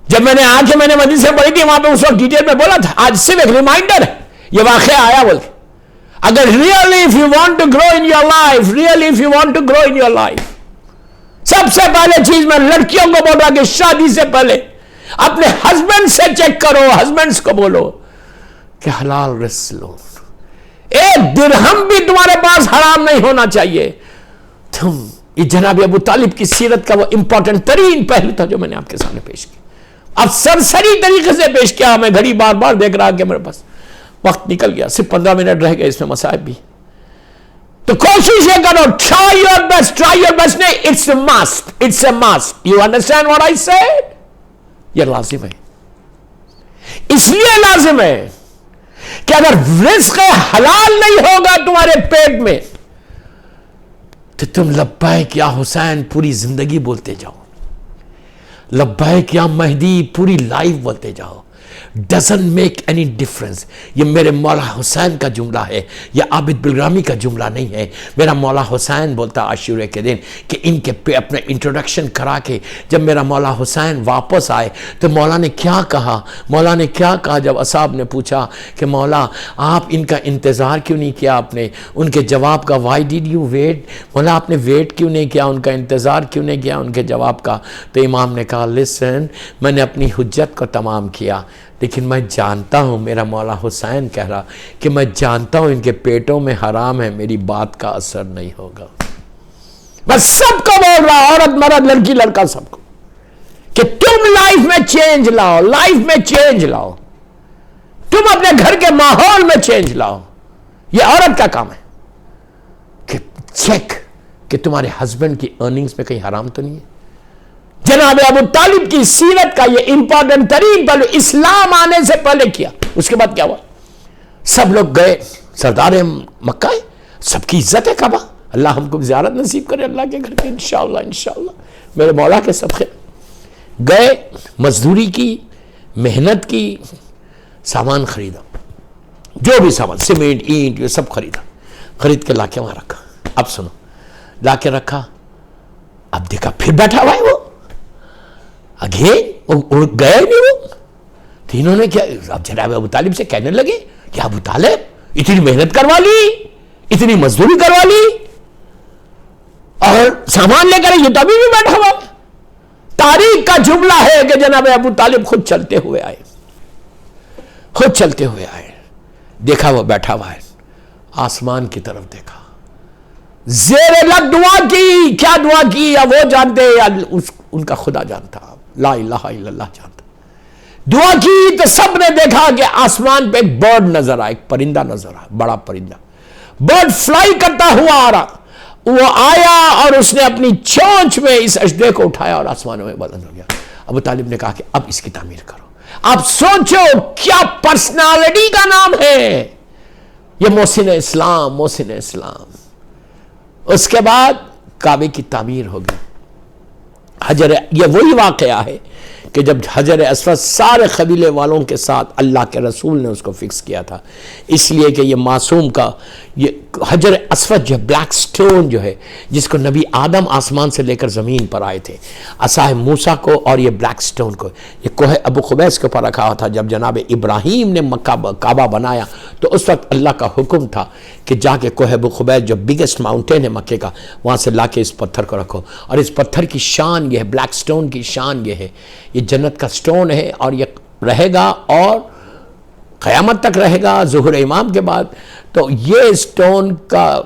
جب میں نے آج میں نے مجلس سے پڑھی تھی وہاں پہ اس وقت ڈیٹیل میں بولا تھا. آج صرف ایک ریمائنڈر ہے، یہ واقعہ آیا بول کے. اگر really if you want to grow in your life, سب سے پہلے چیز میں لڑکیوں کو بول رہا کہ شادی سے پہلے اپنے ہسبینڈ سے چیک کرو، ہسبینڈز کو بولو کہ حلال رزق لو. ایک درہم بھی تمہارے پاس حرام نہیں ہونا چاہیے. یہ جناب ابو طالب کی سیرت کا وہ امپورٹنٹ ترین پہلو تھا جو میں نے آپ کے سامنے پیش کیا. اب سرسری طریقے سے پیش کیا. میں گھڑی بار بار دیکھ رہا کہ میرے پاس وقت نکل گیا, صرف 15 منٹ رہ گئے, اس میں مصائب بھی. تو کوشش یہ کرو, ٹرائی یور بیسٹ نہیں, it's a must. You understand what I said? یہ لازم ہے. اس لیے لازم ہے کہ اگر رزق حلال نہیں ہوگا تمہارے پیٹ میں تو تم لبیک یا حسین پوری زندگی بولتے جاؤ, لبیک یا مہدی پوری لائف بولتے جاؤ. doesn't make any difference. یہ میرے مولا حسین کا جملہ ہے, یہ عابد بلرامی کا جملہ نہیں ہے. میرا مولا حسین بولتا عاشورے کے دن کہ ان کے اپنے انٹروڈکشن کرا کے جب میرا مولا حسین واپس آئے تو مولا نے کیا کہا, مولا نے کیا کہا جب اصحاب نے پوچھا کہ مولا آپ ان کا انتظار کیوں نہیں کیا آپ نے, ان کے جواب کا why did you wait, مولا آپ نے ویٹ کیوں نہیں کیا, ان کا انتظار کیوں نہیں کیا ان کے جواب کا. تو امام نے کہا listen, میں نے اپنی حجت کو تمام کیا, لیکن میں جانتا ہوں, میرا مولا حسین کہہ رہا کہ میں جانتا ہوں ان کے پیٹوں میں حرام ہے, میری بات کا اثر نہیں ہوگا. میں سب کو بول رہا, عورت مرد لڑکی لڑکا سب کو, کہ تم لائف میں چینج لاؤ, لائف میں چینج لاؤ, تم اپنے گھر کے ماحول میں چینج لاؤ. یہ عورت کا کام ہے کہ چیک کہ تمہارے ہسبینڈ کی ارننگز میں کہیں حرام تو نہیں ہے. جناب ابو طالب کی سیرت کا یہ امپورٹنٹ ترین پہلو اسلام آنے سے پہلے کیا. اس کے بعد کیا ہوا, سب لوگ گئے, سردار مکہ ہے, سب کی عزت ہے کعبہ, اللہ ہم کو زیارت نصیب کرے اللہ کے گھر کے انشاءاللہ میرے مولا کے صدقے. گئے, مزدوری کی, محنت کی, سامان خریدا, جو بھی سامان سیمنٹ اینٹ یہ سب خریدا, خرید کے لا کے وہاں رکھا. اب سنو, لا کے رکھا, اب دیکھا پھر بیٹھا ہوا ہے وہ اگین, گئے نہیں وہ. تو انہوں نے کیا, اب جناب ابو طالب سے کہنے لگے کہ ابو طالب اتنی محنت کروا لی, اتنی مزدوری کروا لی اور سامان لے کر یہ تو ابھی بھی بیٹھا ہوا. تاریخ کا جملہ ہے کہ جناب ابو طالب خود چلتے ہوئے آئے, خود چلتے ہوئے آئے, دیکھا وہ بیٹھا ہوا ہے, آسمان کی طرف دیکھا, زیر لب دعا کی. کیا دعا کی یا وہ جانتے یا ان کا خدا جانتا, لا الہ الا اللہ جانتا. دعا کی تو سب نے دیکھا کہ آسمان پہ ایک برڈ نظر آیا, ایک پرندہ نظر آیا, بڑا پرندہ, برڈ فلائی کرتا ہوا آ رہا. وہ آیا اور اس نے اپنی چونچ میں اس اژدہے کو اٹھایا اور آسمانوں میں بلند ہو گیا. ابو طالب نے کہا کہ اب اس کی تعمیر کرو. آپ سوچو کیا پرسنالٹی کا نام ہے یہ, محسن اسلام, محسن اسلام. اس کے بعد کعبے کی تعمیر ہو گئی. حجر, یہ وہی واقعہ ہے کہ جب حجر اسود سارے قبیلے والوں کے ساتھ اللہ کے رسول نے اس کو فکس کیا تھا, اس لیے کہ یہ معصوم کا یہ حجر اسود جو بلیک سٹون جو ہے جس کو نبی آدم آسمان سے لے کر زمین پر آئے تھے, عصا موسیٰ کو اور یہ بلیک سٹون کو, یہ کوہ ابو قبیس کے اوپر رکھا ہوا تھا. جب جناب ابراہیم نے کعبہ بنایا تو اس وقت اللہ کا حکم تھا کہ جا کے کوہ ابو قبیس جو بگیسٹ ماؤنٹین ہے مکے کا, وہاں سے لا کے اس پتھر کو رکھو. اور اس پتھر کی شان یہ ہے, بلیک سٹون کی شان یہ ہے, یہ جنت کا سٹون ہے اور یہ رہے گا اور قیامت تک رہے گا ظہور امام کے بعد. تو یہ سٹون کا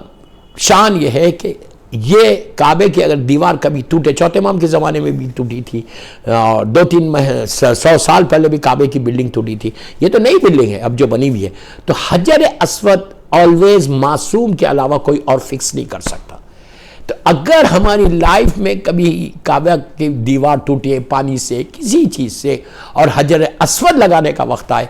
شان یہ ہے کہ یہ کعبے کی اگر دیوار کبھی ٹوٹے, چوتھے امام کے زمانے میں بھی ٹوٹی تھی اور 200-300 سال پہلے بھی کعبے کی بلڈنگ ٹوٹی تھی, یہ تو نئی بلڈنگ ہے اب جو بنی ہوئی ہے. تو حجر اسود آلویز معصوم کے علاوہ کوئی اور فکس نہیں کر سکتا. تو اگر ہماری لائف میں کبھی کعبہ کی دیوار ٹوٹی ہے پانی سے, کسی چیز سے, اور حجر اسود لگانے کا وقت آئے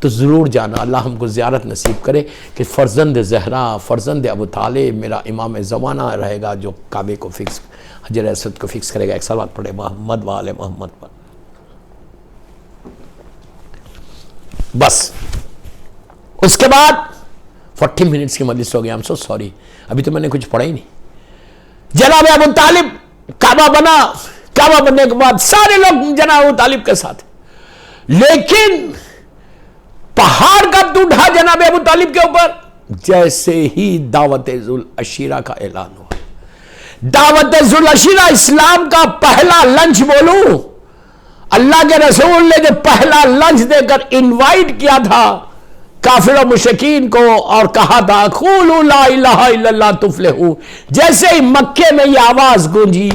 تو ضرور جانا. اللہ ہم کو زیارت نصیب کرے کہ فرزند زہرا, فرزند ابو طالب میرا امام زمانہ رہے گا جو کعبے کو فکس, حجر اسود کو فکس کرے گا. ایک صلوات پڑھے محمد و آل محمد پر. بس اس کے بعد 40 منٹس کی مجلس ہو گئی. I'm so sorry, ابھی تو میں نے کچھ پڑھا ہی نہیں. جناب ابو طالب کعبہ بنا, کعبہ بننے کے بعد سارے لوگ جناب ابو طالب کے ساتھ, لیکن پہاڑ کب ٹوٹا جناب ابو طالب کے اوپر, جیسے ہی دعوت ذوالعشیرہ کا اعلان ہوا. دعوت ذوالعشیرہ اسلام کا پہلا لنچ بولوں, اللہ کے رسول نے جو پہلا لنچ دے کر انوائٹ کیا تھا کافر و مشرکین کو اور کہا تھا قولوا لا الہ الا اللہ تفلحوا, جیسے ہی مکے میں یہ آواز گونجی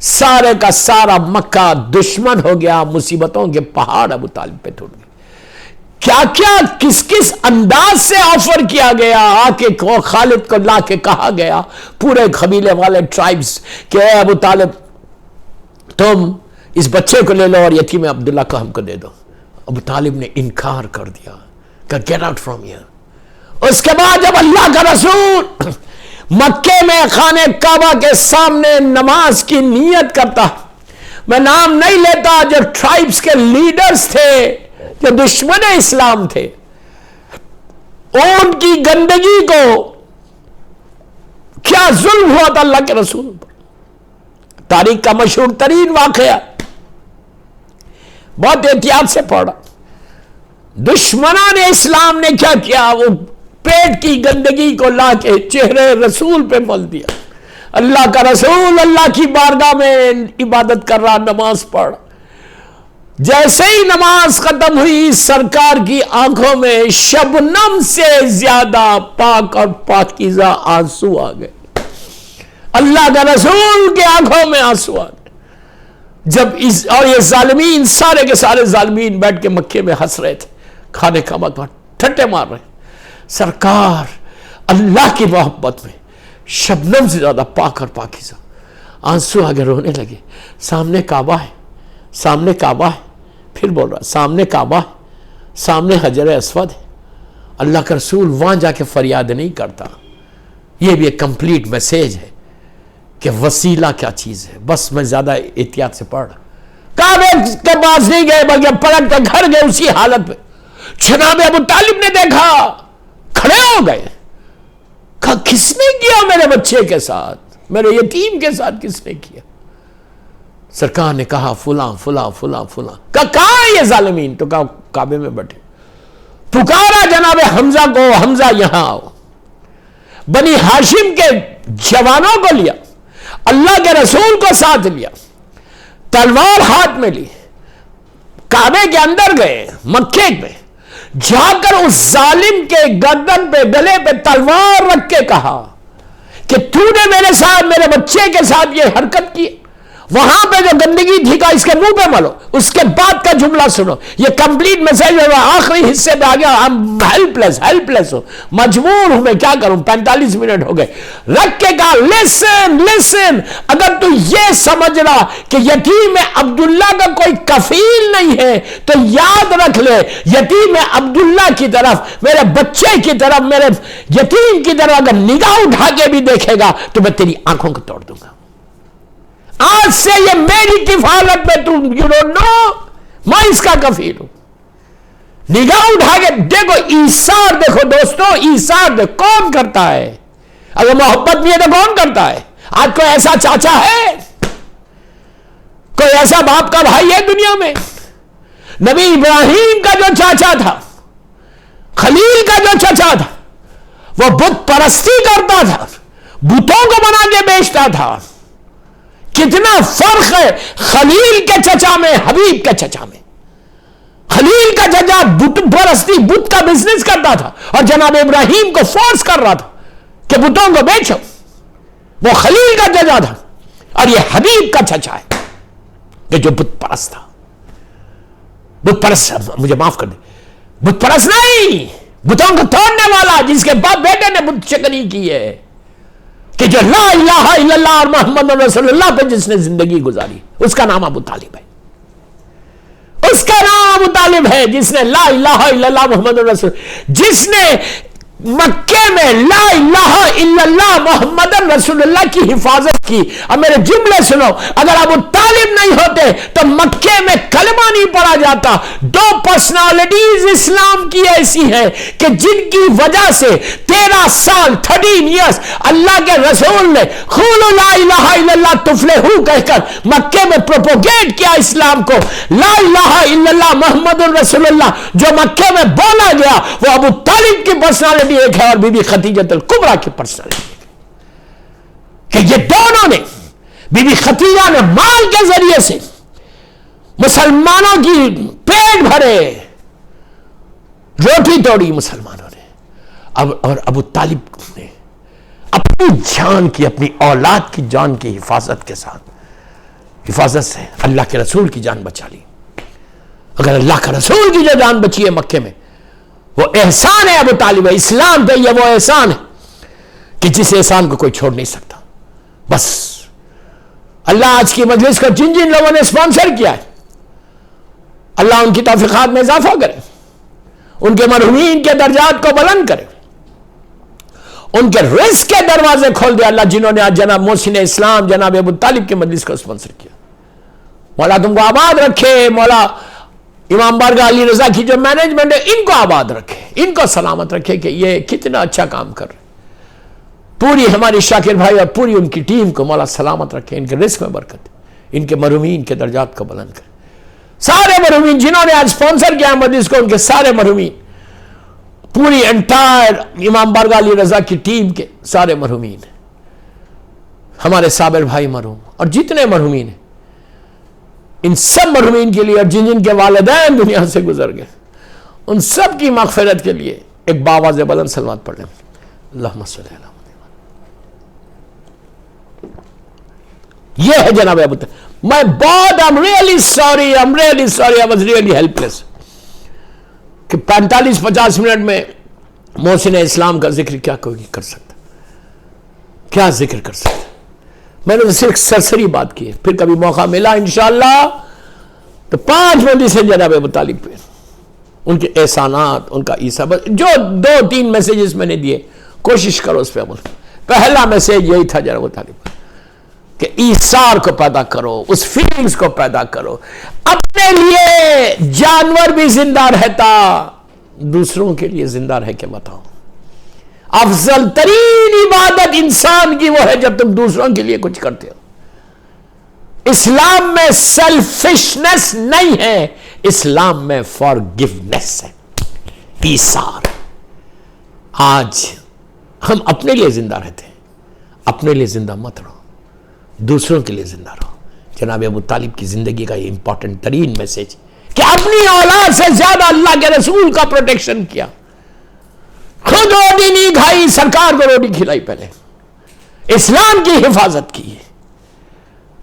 سارے کا سارا مکہ دشمن ہو گیا، مصیبتوں کے پہاڑ ابو طالب پہ ٹوٹ گئے. کیا کیا کس کس انداز سے آفر کیا گیا، آ کے خالد کو لا کے کہا گیا پورے قبیلے والے ٹرائبز کہ اے ابو طالب تم اس بچے کو لے لو اور یتیم عبداللہ کو ہم کو دے دو. ابو طالب نے انکار کر دیا کہ گیٹ آؤٹ فرام ہیئر. اس کے بعد جب اللہ کا رسول مکے میں خانہ کعبہ کے سامنے نماز کی نیت کرتا، میں نام نہیں لیتا، جو ٹرائبز کے لیڈرز تھے، جو دشمن اسلام تھے، ان کی گندگی کو کیا ظلم ہوا تھا اللہ کے رسول پر. تاریخ کا مشہور ترین واقعہ، بہت احتیاط سے پڑھا. دشمنان اسلام نے کیا کیا، وہ پیٹ کی گندگی کو لا کے چہرے رسول پہ مل دیا. اللہ کا رسول اللہ کی بارگاہ میں عبادت کر رہا، نماز پڑھ. جیسے ہی نماز ختم ہوئی، سرکار کی آنکھوں میں شبنم سے زیادہ پاک اور پاکیزہ آنسو آ گئے. اللہ کا رسول کے آنکھوں میں آنسو آ گئے. اور یہ ظالمین سارے کے سارے ظالمین بیٹھ کے مکے میں ہنس رہے تھے، خانہ کعبہ پر ٹھٹے مار رہے. سرکار اللہ کی محبت میں شبنم سے زیادہ پاک اور پاکیزہ، آنسو آگے رونے لگے. سامنے کعبہ ہے، سامنے کعبہ ہے، پھر بول رہا سامنے کعبہ ہے، سامنے حجر اسود ہے. اللہ کا رسول وہاں جا کے فریاد نہیں کرتا. یہ بھی ایک کمپلیٹ میسیج ہے کہ وسیلہ کیا چیز ہے. بس میں زیادہ احتیاط سے پڑھ رہا. کعبے کے پاس نہیں گئے بلکہ پلٹ کر گھر گئے اسی حالت میں. جناب ابو طالب نے دیکھا، کھڑے ہو گئے، کہا کس نے کیا میرے بچے کے ساتھ، میرے یتیم کے ساتھ کس نے کیا؟ سرکار نے کہا فلاں فلاں فلاں فلاں. کہاں ہے یہ ظالمین؟ تو کہا کعبے میں بیٹھے. پکارا جناب حمزہ کو، حمزہ یہاں آؤ. بنی ہاشم کے جوانوں کو لیا، اللہ کے رسول کو ساتھ لیا، تلوار ہاتھ میں لی، کعبے کے اندر گئے. مکے میں جا کر اس ظالم کے گردن پہ، گلے پہ تلوار رکھ کے کہا کہ تو نے میرے ساتھ، میرے بچے کے ساتھ یہ حرکت کی. وہاں پہ جو گندگی تھی کا اس کے منہ پہ ملو. اس کے بعد کا جملہ سنو، یہ کمپلیٹ میسج ہے. آخری حصے پہ آ گیا. ہیلپ لیس ہوں، مجبور ہوں، میں کیا کروں. 45 منٹ ہو گئے. رکھ کے کہا لسن، اگر تو یہ سمجھ رہا کہ یتیم عبداللہ کا کوئی کفیل نہیں ہے تو یاد رکھ لے، یتیم عبداللہ کی طرف، میرے بچے کی طرف، میرے یتیم کی طرف اگر نگاہ اٹھا کے بھی دیکھے گا تو میں تیری آنکھوں کو توڑ دوں گا. آج سے یہ میری کفالت میں، تم یو ڈونٹ نو، میں اس کا کفیل ہوں. نگاہ اٹھا کے دیکھو، ایثار دیکھو دوستو، ایثار دیکھو کون کرتا ہے. اگر محبت نہیں ہے تو کون کرتا ہے؟ آج کوئی ایسا چاچا ہے، کوئی ایسا باپ کا بھائی ہے دنیا میں؟ نبی ابراہیم کا جو چاچا تھا، خلیل کا جو چاچا تھا، وہ بت پرستی کرتا تھا، بتوں کو بنا کے بیچتا تھا. کتنا فرق ہے خلیل کے چچا میں، حبیب کے چچا میں. خلیل کا چچا بت پرستی، بت کا بزنس کرتا تھا اور جناب ابراہیم کو فورس کر رہا تھا کہ بتوں کو بیچو. وہ خلیل کا چچا تھا اور یہ حبیب کا چچا ہے کہ جو بت پرست تھا. بت پرست، مجھے معاف کر دے، بت پرست نہیں، بتوں کو توڑنے والا، جس کے باپ بیٹے نے بت شکنی کی ہے، کہ جو لا الہ الا اللہ اور محمد رسول اللہ پہ جس نے زندگی گزاری، اس کا نام ابو طالب ہے. اس کا نام ابو طالب ہے جس نے لا الہ الا اللہ محمد رسول، جس نے مکے میں لا الہ الا اللہ محمد رسول اللہ کی حفاظت کی. اب میرے جملے سنو، اگر ابو طالب نہیں ہوتے تو مکے میں کلمہ نہیں پڑھا جاتا. دو پرسنالٹیز اسلام کی ایسی ہیں کہ جن کی وجہ سے 13 سال 13 ایئرس اللہ کے رسول نے قولوا لا الہ الا اللہ تفلحوا کہہ کر مکے میں پروپوگیٹ کیا اسلام کو. لا الہ الا اللہ محمد رسول اللہ جو مکے میں بولا گیا، وہ ابو طالب کی پرسنالٹی ایک ہے اور بی بی خدیجہ الکبریٰ کی پرسنالٹی کہ یہ دونوں نے، بی بی خدیجہ نے مال کے ذریعے سے مسلمانوں کی پیٹ بھرے، روٹی توڑی مسلمانوں نے، اور ابو طالب نے اپنی جان کی، اپنی اولاد کی جان کی حفاظت کے ساتھ حفاظت سے اللہ کے رسول کی جان بچا لی. اگر اللہ کا رسول کی جو جان بچی ہے مکے میں وہ احسان ہے ابو طالب. اسلام پہ یہ وہ احسان ہے کہ جس احسان کو کوئی چھوڑ نہیں سکتا. بس اللہ آج کی مجلس کو جن جن لوگوں نے اسپانسر کیا ہے اللہ ان کی توفیقات میں اضافہ کرے, ان کے مرحومین کے درجات کو بلند کرے, ان کے رزق کے دروازے کھول دے اللہ, جنہوں نے آج جناب محسن اسلام جناب ابو طالب کی مجلس کو اسپانسر کیا. مولا تم کو آباد رکھے, مولا امام بارگاہ علی رضا کی جو مینجمنٹ ہے ان کو آباد رکھے, ان کو سلامت رکھے کہ یہ کتنا اچھا کام کر رہے. پوری ہماری شاکر بھائی اور پوری ان کی ٹیم کو مولا سلامت رکھے, ان کے رزق میں برکت, ان کے مرحومین کے درجات کو بلند کرے. سارے مرحومین جنہوں نے آج اسپانسر کیا مجلس کو, ان کے سارے مرحومین, پوری انٹائر امام بارگاہ علی رضا کی ٹیم کے سارے مرحومین, ہمارے صابر بھائی مرحوم اور جتنے مرحومین ہیں, ان سب مرحومین کے لیے اور جن جن کے والدین دنیا سے گزر گئے ان سب کی مغفرت کے لیے ایک باواز بلند صلوات پڑھ لیں. اللہم صلی اللہ علیہ وسلم. یہ ہے جناب ابو طالب. میں بہت I'm really sorry, I was really helpless کہ 45-50 منٹ میں محسن اسلام کا ذکر کیا کوئی کر سکتا, کیا ذکر کر سکتا. میں نے صرف سرسری بات کی ہے, پھر کبھی موقع ملا انشاءاللہ تو 5 منٹ سے جناب ابو طالب پہ ان کے احسانات, ان کا عیسیٰ, جو 2-3 میسیجز میں نے دیے کوشش کرو اس پہ عمل. پہلا میسیج یہی تھا جناب ابو طالب کہ ایثار کو پیدا کرو, اس فیلنگز کو پیدا کرو. اپنے لیے جانور بھی زندہ رہتا, دوسروں کے لیے زندہ رہ کے بتاؤ. افضل ترین عبادت انسان کی وہ ہے جب تم دوسروں کے لیے کچھ کرتے ہو. اسلام میں سیلفشنس نہیں ہے, اسلام میں فارگیونیس ہے, ایثار. آج ہم اپنے لیے زندہ رہتے ہیں, اپنے لیے زندہ مت رہو, دوسروں کے لیے زندہ رہو. جناب ابو طالب کی زندگی کا یہ امپورٹنٹ ترین میسیج کہ اپنی اولاد سے زیادہ اللہ کے رسول کا پروٹیکشن کیا. خود روٹی نہیں کھائی, سرکار کو روٹی کھلائی, پہلے اسلام کی حفاظت کی.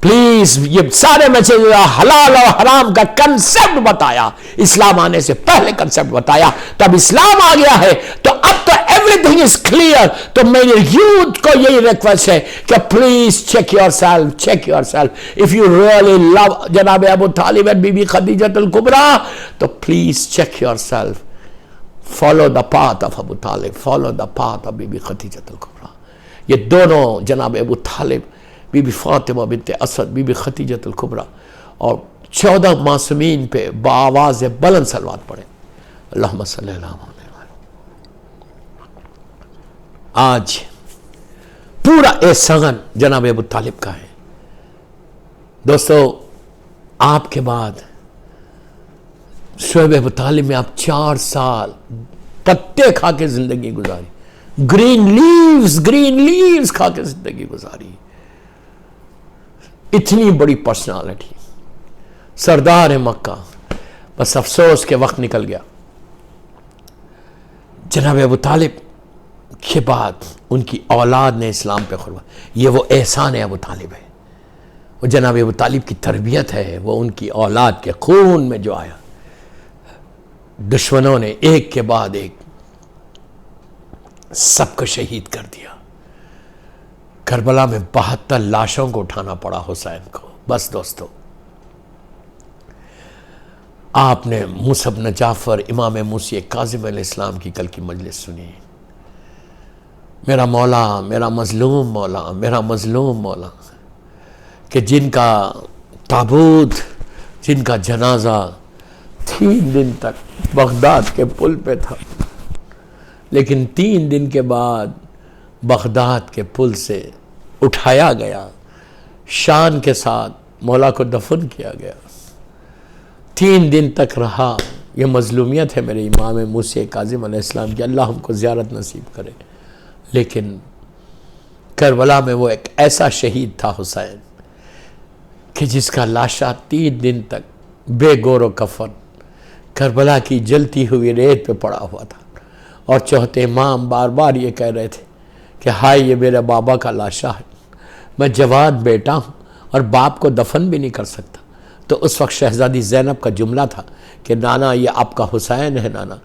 پلیز یہ سارے میسیج حلال اور حرام کا کنسپٹ بتایا, اسلام آنے سے پہلے کنسپٹ بتایا, تو اب اسلام آ گیا ہے تو اب تو everything is clear. تو میرے یوتھ کو یہی ریکویسٹ ہے کہ please check yourself. If you really love جناب ابو طالب اور بی بی خدیجہ الکبریٰ تو please check yourself. Follow the path of Abu Talib, follow the path of بی بی خدیجہ الکبریٰ. یہ دونوں جناب ابو طالب, بی بی فاطمہ بنت اسد, بی بی خدیجہ الکبریٰ اور 14 معصومین پہ بآواز بلند صلوات پڑھیں. اللہم صلی اللہ علیہ وسلم. آج پورا احسان جناب ابو طالب کا ہے. دوستو آپ کے بعد شعیب ابو طالب میں آپ 4 سال پتے کھا کے زندگی گزاری, گرین لیوز کھا کے زندگی گزاری. اتنی بڑی پرسنالٹی, سردار مکہ, بس افسوس کے وقت نکل گیا. جناب ابو طالب کے بعد ان کی اولاد نے اسلام پہ قربان. یہ وہ احسان ابو طالب ہے, وہ جناب ابو طالب کی تربیت ہے, وہ ان کی اولاد کے خون میں جو آیا. دشمنوں نے ایک کے بعد ایک سب کو شہید کر دیا. کربلا میں 72 لاشوں کو اٹھانا پڑا حسین کو. بس دوستو آپ نے موسیٰ بن جعفر امام موسی کاظم علیہ السلام کی کل کی مجلس سنی. میرا مولا, میرا مظلوم مولا, میرا مظلوم مولا, کہ جن کا تابوت, جن کا جنازہ 3 دن تک بغداد کے پل پہ تھا, لیکن 3 دن کے بعد بغداد کے پل سے اٹھایا گیا, شان کے ساتھ مولا کو دفن کیا گیا. 3 دن تک رہا. یہ مظلومیت ہے میرے امام موسی کاظم علیہ السلام کی, اللہ ہم کو زیارت نصیب کرے. لیکن کربلا میں وہ ایک ایسا شہید تھا حسین کہ جس کا لاشا 3 دن تک بے گور و کفن کربلا کی جلتی ہوئی ریت پہ پڑا ہوا تھا. اور چوتھے امام بار بار یہ کہہ رہے تھے کہ ہائے یہ میرے بابا کا لاشا ہے, میں جواد بیٹا ہوں اور باپ کو دفن بھی نہیں کر سکتا۔ تو اس وقت شہزادی زینب کا جملہ تھا کہ نانا یہ آپ کا حسین ہے نانا،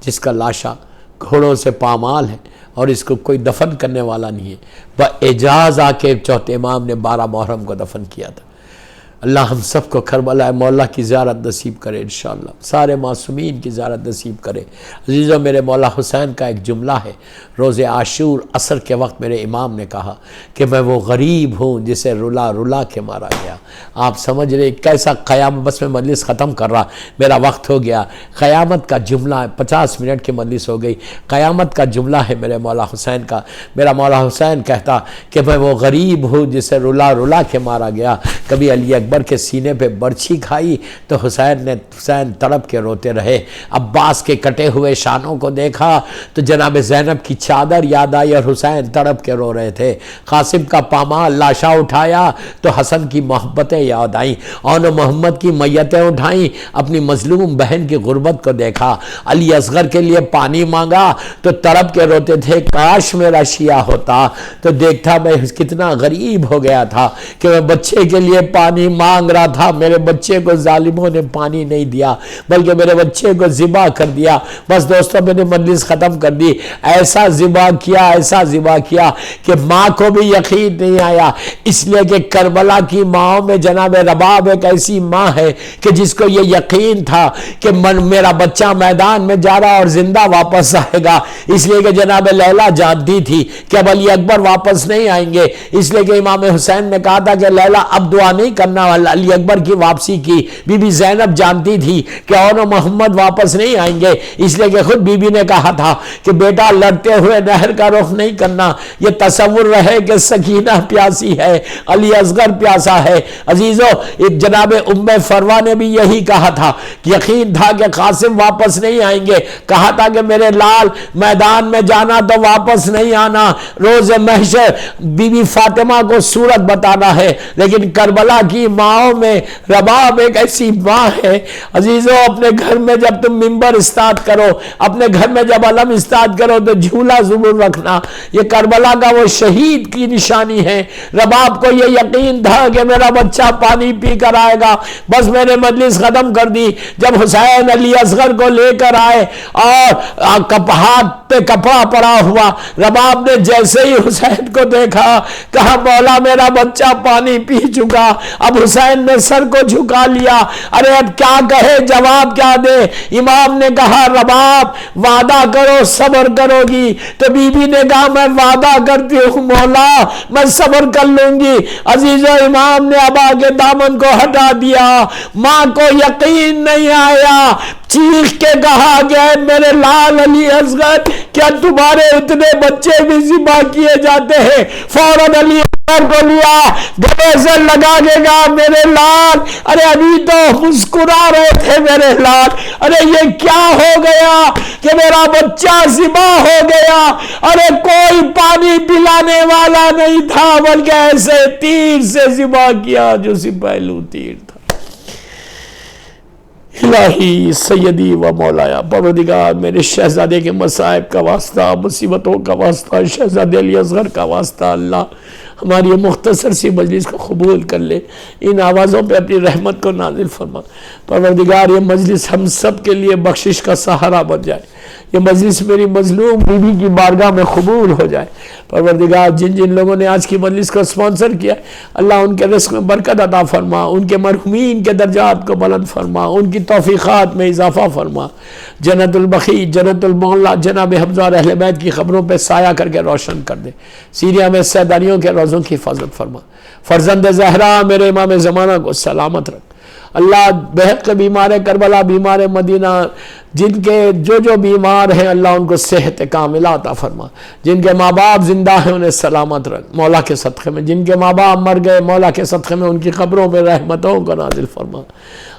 جس کا لاشا گھوڑوں سے پامال ہے اور اس کو کوئی دفن کرنے والا نہیں ہے۔ باعجاز آ کے چوتھے امام نے 12 محرم کو دفن کیا تھا۔ اللہ ہم سب کو کربلا مولا کی زیارت نصیب کرے انشاءاللہ، سارے معصومین کی زیارت نصیب کرے۔ عزیزوں، میرے مولا حسین کا ایک جملہ ہے، روز عاشور عصر کے وقت میرے امام نے کہا کہ میں وہ غریب ہوں جسے رلا رلا کے مارا گیا۔ آپ سمجھ رہے کیسا قیام، بس میں مجلس ختم کر رہا، میرا وقت ہو گیا۔ قیامت کا جملہ ہے، 50 منٹ کی مجلس ہو گئی، قیامت کا جملہ ہے میرے مولا حسین کا۔ میرا مولا حسین کہتا کہ میں وہ غریب ہوں جسے رلا رلا کے مارا گیا۔ کبھی علی اکبر کے سینے پہ برچھی کھائی تو حسین تڑپ کے روتے رہے۔ عباس کے کٹے ہوئے شانوں کو دیکھا تو جناب زینب کی چادر یاد آئی اور حسین تڑپ کے رو رہے تھے۔ قاسم کا پامال لاشا اٹھایا تو حسن کی محبتیں یاد آئیں، اور محمد کی میتیں اٹھائیں، اپنی مظلوم بہن کی غربت کو دیکھا۔ علی اصغر کے لیے پانی مانگا تو تڑپ کے روتے تھے، کاش میرا شیعہ ہوتا تو دیکھتا میں کتنا غریب ہو گیا تھا کہ میں بچے کے لیے پانی مانگ رہا تھا، میرے بچے کو ظالموں نے پانی نہیں دیا بلکہ میرے بچے کو ذبح کر دیا۔ بس دوستوں، میں نے مجلس ختم کر دی۔ ایسا ذبح کیا، ایسا ذبح کیا کہ ماں کو بھی یقین نہیں آیا، اس لیے کہ کربلا کی ماں میں جناب رباب ایک ایسی ماں ہے کہ جس کو یہ یقین تھا کہ میرا بچہ میدان میں جا رہا اور زندہ واپس آئے گا، اس لیے کہ جناب لیلا جانتی تھی کہ اب علی اکبر واپس نہیں آئیں گے، اس لیے کہ امام حسین نے کہا تھا کہ لیلا اب دعا نہیں کرنا علی اکبر کی واپسی کی۔ بی بی زینب جانتی تھی کہ اور محمد واپس نہیں آئیں گے، اس لیے کہ خود بی بی نے کہا تھا کہ بیٹا لڑتے ہوئے نہر کا رخ نہیں کرنا، یہ تصور رہے کہ سکینہ پیاسی ہے، علی اصغر پیاسا ہے۔ عزیزو، جناب ام فروا نے بھی یہی کہا تھا، یقین تھا کہ قاسم واپس نہیں آئیں گے، کہا تھا کہ میرے لال میدان میں جانا تو واپس نہیں آنا، روز محشر بی بی فاطمہ کو صورت بتانا ہے۔ لیکن کربلا کی ماؤں میں رباب ایک ایسی ماں ہے۔ عزیزو، اپنے گھر میں جب تم منبر استاد کرو، اپنے گھر میں جب علم استاد کرو تو جھولا ضرور رکھنا، یہ کربلا کا وہ شہید کی نشانی ہے۔ رباب کو یہ یقین تھا کہ میرا بچہ پانی پی کر آئے گا۔ بس میں نے مجلس ختم کر دی۔ جب حسین علی اصغر کو لے کر آئے اور ہاتھ پہ کپڑا پڑا ہوا، رباب نے جیسے ہی حسین کو دیکھا کہا مولا میرا بچہ پانی پی چکا۔ اب حسین نے سر کو جھکا لیا، ارے اب کیا کہے، جواب کیا دے۔ امام نے کہا رباب وعدہ کرو صبر کرو گی، تو بی بی نے کہا میں وعدہ کرتی ہوں مولا میں صبر کر لوں گی۔ عزیزو، امام نے ابا کے دامن کو ہٹا دیا، ماں کو یقین نہیں آیا، چیخ کے کہا گیا میرے لال علی اصغر کیا تمہارے اتنے بچے بھی ذبح کیے جاتے ہیں؟ فوراً علی اصغر کو لیا، گلے سے لگا کے کہا میرے لال، ارے ابھی تو مسکرا رہے تھے میرے لال، ارے یہ کیا ہو گیا کہ میرا بچہ ذبح ہو گیا؟ ارے کوئی پانی پلانے والا نہیں تھا بلکہ ایسے تیر سے ذبح کیا جو سپہلو تیر تھا۔ الہی سیدی و مولایا، پروردگار میرے شہزادے کے مصائب کا واسطہ، مصیبتوں کا واسطہ، شہزادے علی اصغر کا واسطہ، اللہ ہماری یہ مختصر سی مجلس کو قبول کر لے، ان آوازوں پہ اپنی رحمت کو نازل فرما۔ پروردگار یہ مجلس ہم سب کے لیے بخشش کا سہارا بن جائے، یہ مجلس میری مظلوم بیوی کی بارگاہ میں قبول ہو جائے۔ پروردگار جن جن لوگوں نے آج کی مجلس کو اسپانسر کیا، اللہ ان کے رزق میں برکت عطا فرما، ان کے مرحومین کے درجات کو بلند فرما، ان کی توفیقات میں اضافہ فرما۔ جنت البقیع، جنت المعلا جناب حمزہ اور اہل بیت کی خبروں پہ سایہ کر کے روشن کر دے۔ سیریا میں سیدانیوں کے روزوں کی حفاظت فرما۔ فرزند زہرا میرے امام زمانہ کو سلامت رکھ۔ اللہ بہت کے بیمار کربلا، بیمار مدینہ، جن کے جو بیمار ہیں اللہ ان کو صحت کاملہ عطا فرما۔ جن کے ماں باپ زندہ ہیں انہیں سلامت رکھ مولا کے صدقے میں، جن کے ماں باپ مر گئے مولا کے صدقے میں ان کی قبروں میں رحمتوں کو نازل فرما۔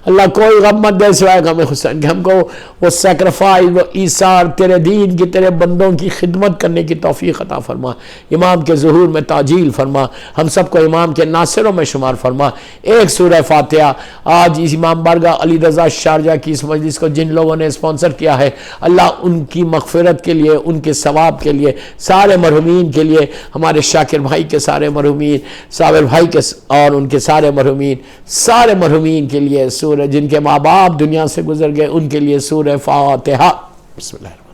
اللہ کوئی غم مت دے سوائے غم حسین، کہ ہم کو وہ سیکریفائس، وہ ایثار تیرے دین کی، تیرے بندوں کی خدمت کرنے کی توفیق عطا فرما۔ امام کے ظہور میں تعجیل فرما، ہم سب کو امام کے ناصروں میں شمار فرما۔ ایک سورہ فاتحہ آج اس امام بارگاہ علی رضا شارجہ کی اس مجلس کو جن لوگوں نے اسپانسر کیا ہے، اللہ ان کی مغفرت کے لیے، ان کے ثواب کے لیے، سارے مرحومین کے لیے، ہمارے شاکر بھائی کے سارے مرحومین، صابر بھائی کے اور ان کے سارے مرحومین کے لیے سورہ، جن کے ماں باپ دنیا سے گزر گئے ان کے لیے سورہ فاتحہ۔ بسم اللہ۔